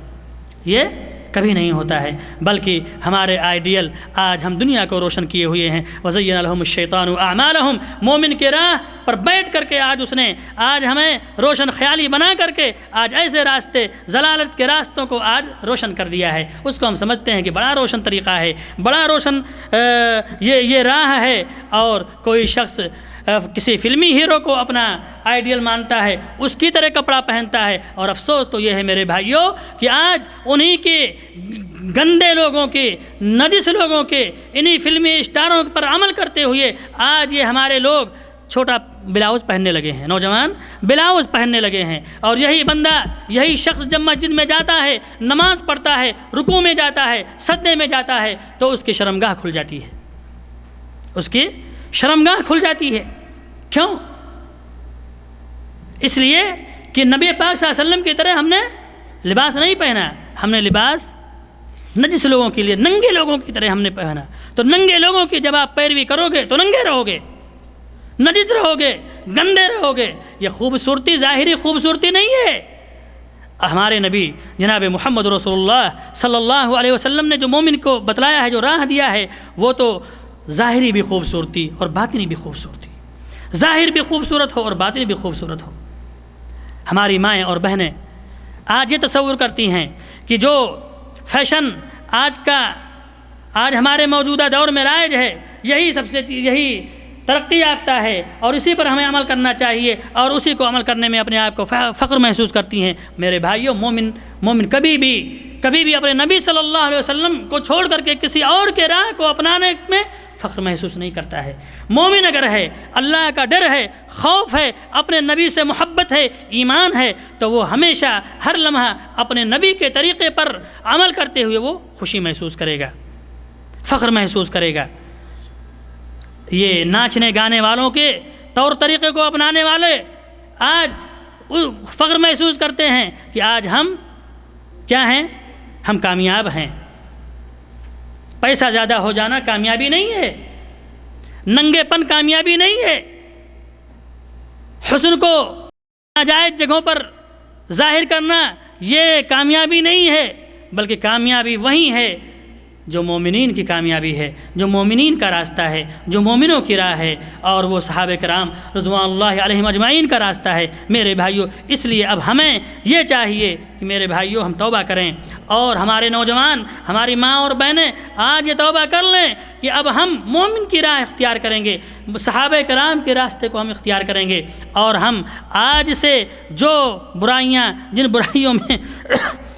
یہ کبھی نہیں ہوتا ہے، بلکہ ہمارے آئیڈیل آج ہم دنیا کو روشن کیے ہوئے ہیں۔ وَزَيَّنَ لَهُمُ الشَّيْطَانُ أَعْمَالَهُم، مومن کے راہ پر بیٹھ کر کے آج ہمیں روشن خیالی بنا کر کے آج ایسے راستے، ضلالت کے راستوں کو آج روشن کر دیا ہے۔ اس کو ہم سمجھتے ہیں کہ بڑا روشن طریقہ ہے، بڑا روشن یہ راہ ہے، اور کوئی شخص کسی فلمی ہیرو کو اپنا آئیڈیل مانتا ہے، اس کی طرح کپڑا پہنتا ہے، اور افسوس تو یہ ہے میرے بھائیوں کہ آج انہی کے گندے لوگوں کے، نجس لوگوں کے، انہی فلمی اسٹاروں پر عمل کرتے ہوئے آج یہ ہمارے لوگ چھوٹا بلاؤز پہننے لگے ہیں، نوجوان بلاؤز پہننے لگے ہیں، اور یہی بندہ، یہی شخص جب مسجد میں جاتا ہے، نماز پڑھتا ہے، رکوع میں جاتا ہے، سجدے میں جاتا ہے، تو اس کی شرمگاہ کھل جاتی ہے، اس کی شرمگاہ کھل جاتی ہے۔ کیوں؟ اس لیے کہ نبی پاک صلی اللہ علیہ وسلم کی طرح ہم نے لباس نہیں پہنا، ہم نے لباس نجس لوگوں کے لیے، ننگے لوگوں کی طرح ہم نے پہنا۔ تو ننگے لوگوں کی جب آپ پیروی کرو گے تو ننگے رہو گے، نجس رہو گے، گندے رہو گے۔ یہ خوبصورتی ظاہری خوبصورتی نہیں ہے۔ ہمارے نبی جناب محمد رسول اللہ صلی اللہ علیہ وسلم نے جو مومن کو بتلایا ہے، جو راہ دیا ہے، وہ تو ظاہری بھی خوبصورتی اور باطنی بھی خوبصورتی، ظاہر بھی خوبصورت ہو اور باطنی بھی خوبصورت ہو۔ ہماری مائیں اور بہنیں آج یہ تصور کرتی ہیں کہ جو فیشن آج ہمارے موجودہ دور میں رائج ہے، یہی ترقی یافتہ ہے، اور اسی پر ہمیں عمل کرنا چاہیے، اور اسی کو عمل کرنے میں اپنے آپ کو فخر محسوس کرتی ہیں۔ میرے بھائیوں، مومن کبھی بھی اپنے نبی صلی اللہ علیہ وسلم کو چھوڑ کر کے کسی اور کے راہ کو اپنانے میں فخر محسوس نہیں کرتا ہے۔ مومن اگر ہے، اللہ کا ڈر ہے، خوف ہے، اپنے نبی سے محبت ہے، ایمان ہے، تو وہ ہمیشہ ہر لمحہ اپنے نبی کے طریقے پر عمل کرتے ہوئے وہ خوشی محسوس کرے گا، فخر محسوس کرے گا۔ یہ ناچنے گانے والوں کے طور طریقے کو اپنانے والے آج فخر محسوس کرتے ہیں کہ آج ہم کیا ہیں؟ ہم کامیاب ہیں۔ پیسہ زیادہ ہو جانا کامیابی نہیں ہے، ننگے پن کامیابی نہیں ہے، حسن کو ناجائز جگہوں پر ظاہر کرنا یہ کامیابی نہیں ہے، بلکہ کامیابی وہی ہے جو مومنین کی کامیابی ہے، جو مومنین کا راستہ ہے، جو مومنوں کی راہ ہے، اور وہ صحابہ کرام رضوان اللہ علیہم اجمعین کا راستہ ہے۔ میرے بھائیوں، اس لیے اب ہمیں یہ چاہیے کہ میرے بھائیوں ہم توبہ کریں، اور ہمارے نوجوان، ہماری ماں اور بہنیں آج یہ توبہ کر لیں کہ اب ہم مومن کی راہ اختیار کریں گے، صحابہ کرام کے راستے کو ہم اختیار کریں گے، اور ہم آج سے جو برائیاں، جن برائیوں میں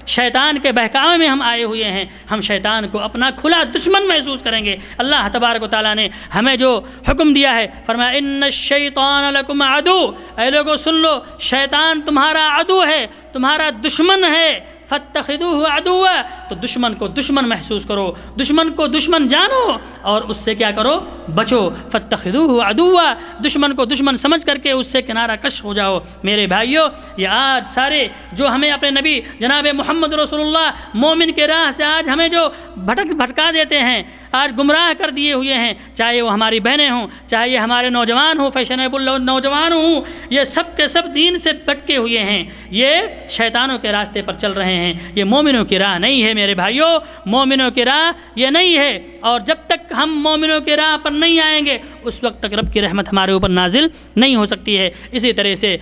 شیطان کے بہکاوے میں ہم آئے ہوئے ہیں، ہم شیطان کو اپنا کھلا دشمن محسوس کریں گے۔ اللہ تبارک و تعالیٰ نے ہمیں جو حکم دیا ہے، فرمایا ان الشیطان لکم عدو، اے لوگو سن لو، شیطان تمہارا عدو ہے، تمہارا دشمن ہے، فاتخذوہ عدوا، تو دشمن کو دشمن محسوس کرو، دشمن کو دشمن جانو، اور اس سے کیا کرو؟ بچو۔ فاتخذوہ عدوا، دشمن کو دشمن سمجھ کر کے اس سے کنارہ کش ہو جاؤ۔ میرے بھائیوں، یہ آج سارے جو ہمیں اپنے نبی جناب محمد رسول اللہ مومن کے راہ سے آج ہمیں جو بھٹکا دیتے ہیں، آج گمراہ کر دیے ہوئے ہیں، چاہے وہ ہماری بہنیں ہوں، چاہے یہ ہمارے نوجوان ہوں، فیشنیبل نوجوان ہوں، یہ سب کے سب دین سے بھٹکے ہوئے ہیں، یہ شیطانوں کے راستے پر چل رہے ہیں۔ یہ مومنوں کی راہ نہیں ہے میرے بھائیوں، مومنوں کی راہ یہ نہیں ہے، اور جب تک ہم مومنوں کی راہ پر نہیں آئیں گے اس وقت تک رب کی رحمت ہمارے اوپر نازل نہیں ہو سکتی ہے۔ اسی طرح سے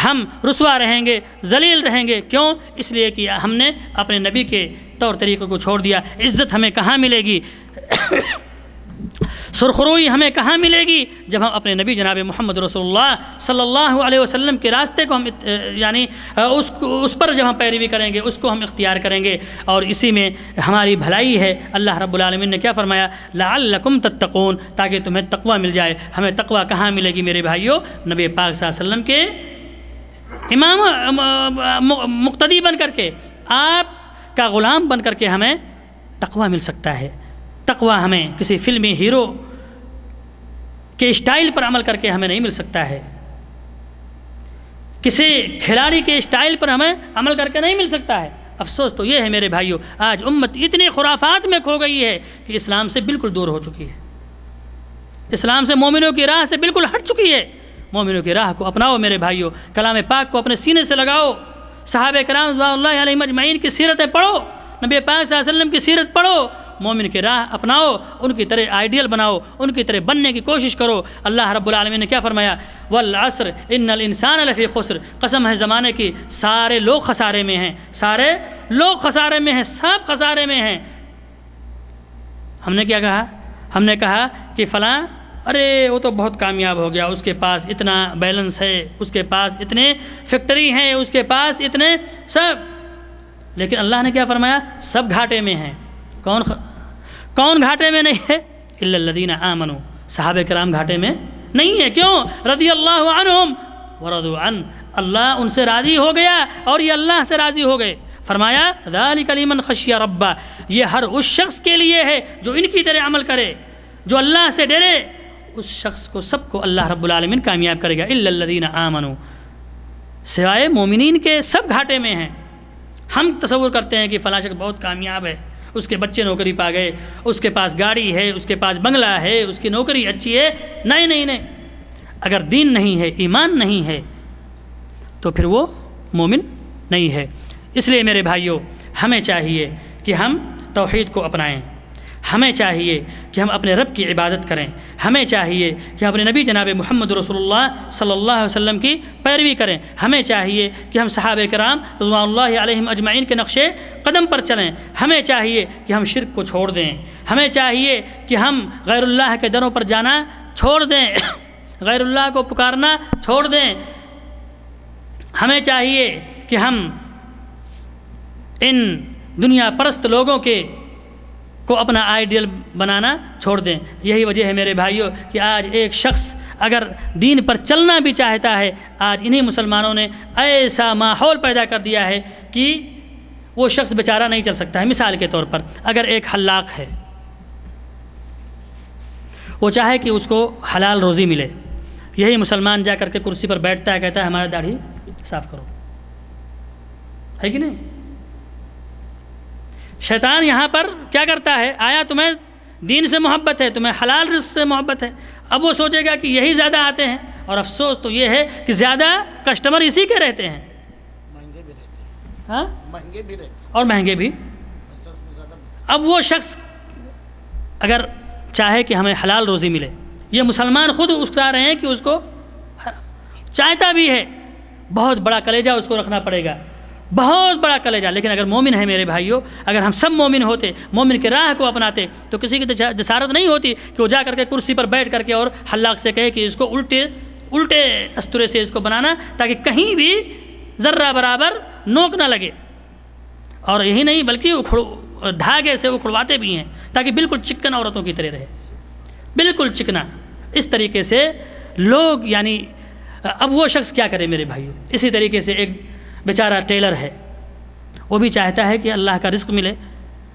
ہم رسوا رہیں گے، ذلیل رہیں گے۔ کیوں؟ اس لیے کہ ہم نے اپنے نبی کے طور طریقوں کو چھوڑ دیا۔ عزت ہمیں کہاں ملے گی؟ سرخروئی ہمیں کہاں ملے گی؟ جب ہم اپنے نبی جناب محمد رسول اللہ صلی اللہ علیہ وسلم کے راستے کو ہم اس پر جب ہم پیروی کریں گے، اس کو ہم اختیار کریں گے، اور اسی میں ہماری بھلائی ہے۔ اللہ رب العالمین نے کیا فرمایا؟ لعلکم تتقون، تاکہ تمہیں تقوی مل جائے۔ ہمیں تقوی کہاں ملے گی میرے بھائیوں؟ نبی پاک صلی اللہ علیہ وسلم کے امام مقتدی بن کر کے، آپ کا غلام بن کر کے ہمیں تقوی مل سکتا ہے۔ تقوی ہمیں کسی فلمی ہیرو کے اسٹائل پر عمل کر کے ہمیں نہیں مل سکتا ہے، کسی کھلاڑی کے اسٹائل پر ہمیں عمل کر کے نہیں مل سکتا ہے۔ افسوس تو یہ ہے میرے بھائیوں، آج امت اتنی خرافات میں کھو گئی ہے کہ اسلام سے بالکل دور ہو چکی ہے، اسلام سے، مومنوں کی راہ سے بالکل ہٹ چکی ہے۔ مومنوں کی راہ کو اپناؤ میرے بھائیوں، کلام پاک کو اپنے سینے سے لگاؤ، صحابہ کرام رضوان اللہ علیہم اجمعین کی سیرتیں پڑھو، نبی پاک صلی اللہ علیہ وسلم کی سیرت پڑھو، مومن کی راہ اپناؤ، ان کی طرح آئیڈیل بناؤ، ان کی طرح بننے کی کوشش کرو۔ اللہ رب العالمین نے کیا فرمایا؟ والعصر ان الانسان لفی خسر، قسم ہے زمانے کی سارے لوگ خسارے میں ہیں، سارے لوگ خسارے میں ہیں، سب خسارے میں ہیں۔ ہم نے کیا کہا؟ ہم نے کہا کہ فلاں ارے وہ تو بہت کامیاب ہو گیا، اس کے پاس اتنا بیلنس ہے، اس کے پاس اتنے فیکٹری ہیں، اس کے پاس اتنے سب، لیکن اللہ نے کیا فرمایا؟ سب گھاٹے میں ہیں۔ کون گھاٹے میں نہیں ہے؟ الا الذین آمنوا، صحابہ کرام گھاٹے میں نہیں ہے۔ کیوں؟ رضی اللہ عنہم ورضوا عنہ، اللہ ان سے راضی ہو گیا اور یہ اللہ سے راضی ہو گئے۔ فرمایا ذالک لمن خشی ربہ، یہ ہر اس شخص کے لیے ہے جو ان کی طرح عمل کرے، جو اللہ سے ڈرے، اس شخص کو سب کو اللہ رب العالمین کامیاب کرے گا۔ الا الذین آمنوا، سوائے مومنین کے سب گھاٹے میں ہیں۔ ہم تصور کرتے ہیں کہ فلاں شخص بہت کامیاب ہے، اس کے بچے نوکری پا گئے، اس کے پاس گاڑی ہے، اس کے پاس بنگلہ ہے، اس کی نوکری اچھی ہے۔ نہیں نہیں نہیں، اگر دین نہیں ہے، ایمان نہیں ہے، تو پھر وہ مومن نہیں ہے۔ اس لیے میرے بھائیوں، ہمیں چاہیے کہ ہم توحید کو اپنائیں، ہمیں چاہیے کہ ہم اپنے رب کی عبادت کریں، ہمیں چاہیے کہ ہم اپنے نبی جناب محمد رسول اللہ صلی اللہ علیہ وسلم کی پیروی کریں، ہمیں چاہیے کہ ہم صحابہ کرام رضوان اللہ علیہم اجمعین کے نقش قدم پر چلیں، ہمیں چاہیے کہ ہم شرک کو چھوڑ دیں، ہمیں چاہیے کہ ہم غیر اللہ کے دروں پر جانا چھوڑ دیں، غیر اللہ کو پکارنا چھوڑ دیں، ہمیں چاہیے کہ ہم ان دنیا پرست لوگوں کو اپنا آئیڈیل بنانا چھوڑ دیں۔ یہی وجہ ہے میرے بھائیوں کہ آج ایک شخص اگر دین پر چلنا بھی چاہتا ہے، آج انہی مسلمانوں نے ایسا ماحول پیدا کر دیا ہے کہ وہ شخص بیچارہ نہیں چل سکتا ہے۔ مثال کے طور پر اگر ایک حلاق ہے، وہ چاہے کہ اس کو حلال روزی ملے، یہی مسلمان جا کر کے کرسی پر بیٹھتا ہے، کہتا ہے ہمارا داڑھی صاف کرو، ہے کہ نہیں؟ شیطان یہاں پر کیا کرتا ہے؟ آیا تمہیں دین سے محبت ہے، تمہیں حلال رزق سے محبت ہے، اب وہ سوچے گا کہ یہی زیادہ آتے ہیں، اور افسوس تو یہ ہے کہ زیادہ کسٹمر اسی کے رہتے ہیں، مہنگے بھی رہتے ہیں، ہاں، مہنگے بھی رہتے ہیں، اور مہنگے بھی۔ اب وہ شخص اگر چاہے کہ ہمیں حلال روزی ملے، یہ مسلمان خود چاہ رہے ہیں کہ اس کو چاہتا بھی ہے، بہت بڑا کلیجہ اس کو رکھنا پڑے گا، بہت بڑا کلیجہ۔ لیکن اگر مومن ہے میرے بھائیوں، اگر ہم سب مومن ہوتے، مومن کے راہ کو اپناتے، تو کسی کی جسارت نہیں ہوتی کہ وہ جا کر کے کرسی پر بیٹھ کر کے اور حلاق سے کہے کہ اس کو الٹے استورے سے اس کو بنانا تاکہ کہیں بھی ذرہ برابر نوک نہ لگے، اور یہی نہیں بلکہ دھاگے سے اکھڑواتے بھی ہیں تاکہ بالکل چکن عورتوں کی طرح رہے، بالکل چکنا۔ اس طریقے سے لوگ، یعنی اب وہ شخص کیا کرے میرے بھائیوں؟ اسی طریقے سے ایک بیچارہ ٹیلر ہے، وہ بھی چاہتا ہے کہ اللہ کا رزق ملے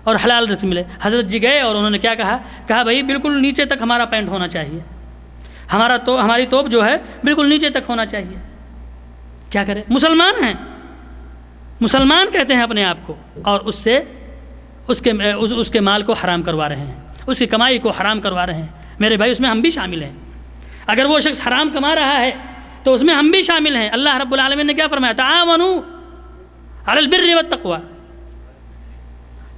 اور حلال رزق ملے۔ حضرت جی گئے اور انہوں نے کیا کہا بھائی بالکل نیچے تک ہمارا پینٹ ہونا چاہیے، ہماری توپ جو ہے بالکل نیچے تک ہونا چاہیے۔ کیا کرے؟ مسلمان ہیں، مسلمان کہتے ہیں اپنے آپ کو، اور اس کے مال کو حرام کروا رہے ہیں، اس کی کمائی کو حرام کروا رہے ہیں۔ میرے بھائی اس میں ہم بھی شامل ہیں، اگر وہ شخص حرام کما رہا ہے تو اس میں ہم بھی شامل ہیں۔ اللہ رب العالمین نے کیا فرمایا؟ تعاونوا علی البر والتقوی،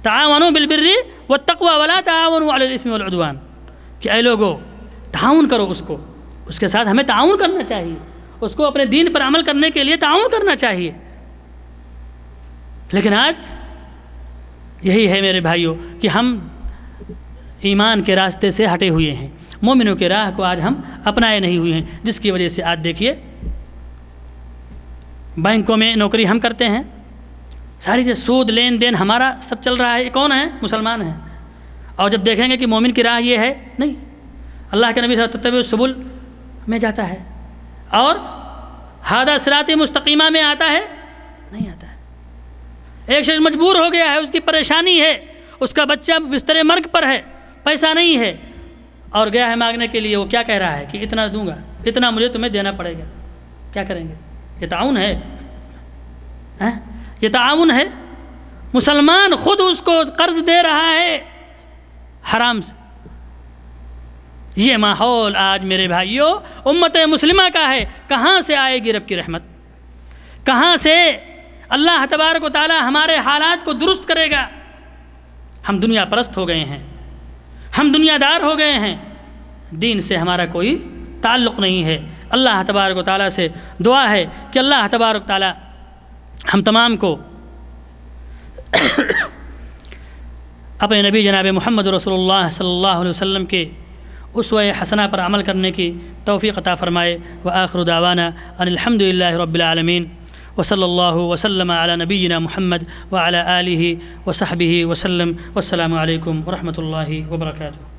تعاونوا بالبر والتقوی ولا تعاونوا علی الاثم والعدوان، کہ اے لوگو تعاون کرو، اس کے ساتھ ہمیں تعاون کرنا چاہیے، اس کو اپنے دین پر عمل کرنے کے لیے تعاون کرنا چاہیے۔ لیکن آج یہی ہے میرے بھائیوں کہ ہم ایمان کے راستے سے ہٹے ہوئے ہیں، مومنوں کے راہ کو آج ہم اپنائے نہیں ہوئے ہیں، جس کی وجہ سے آج دیکھیے بینکوں میں نوکری ہم کرتے ہیں، ساری چیز سود لین دین ہمارا سب چل رہا ہے، کون ہے؟ مسلمان ہیں۔ اور جب دیکھیں گے کہ مومن کی راہ یہ ہے، نہیں، اللہ کے نبی صلی اللہ علیہ وسلم تتبع السبل میں جاتا ہے، اور ھذا صراطی مستقیمہ میں آتا ہے، نہیں آتا ہے۔ ایک شخص مجبور ہو گیا ہے، اس کی پریشانی ہے، اس کا بچہ بستر مرگ پر ہے، پیسہ نہیں ہے، اور گیا ہے مانگنے کے لیے، وہ کیا کہہ رہا ہے کہ اتنا دوں گا، اتنا مجھے تمہیں دینا پڑے گا۔ کیا کریں گے؟ یہ تعاون ہے، یہ تعاون ہے۔ مسلمان خود اس کو قرض دے رہا ہے حرام سے۔ یہ ماحول آج میرے بھائیوں امت مسلمہ کا ہے۔ کہاں سے آئے گی رب کی رحمت؟ کہاں سے اللہ تبارک و تعالی ہمارے حالات کو درست کرے گا۔ ہم دنیا پرست ہو گئے ہیں، ہم دنیا دار ہو گئے ہیں، دین سے ہمارا کوئی تعلق نہیں ہے۔ اللہ تبارک و تعالیٰ سے دعا ہے کہ اللہ تبارک و تعالیٰ ہم تمام کو اپنے نبی جناب محمد رسول اللہ صلی اللہ علیہ وسلم کے اسوہ حسنہ پر عمل کرنے کی توفیق عطا فرمائے۔ وآخر دعوانا ان الحمد للہ رب العالمین، وصلی اللہ وسلم علی نبینا محمد وعلی آلہ وصحبہ وسلم، والسلام علیکم ورحمۃ اللہ وبرکاتہ۔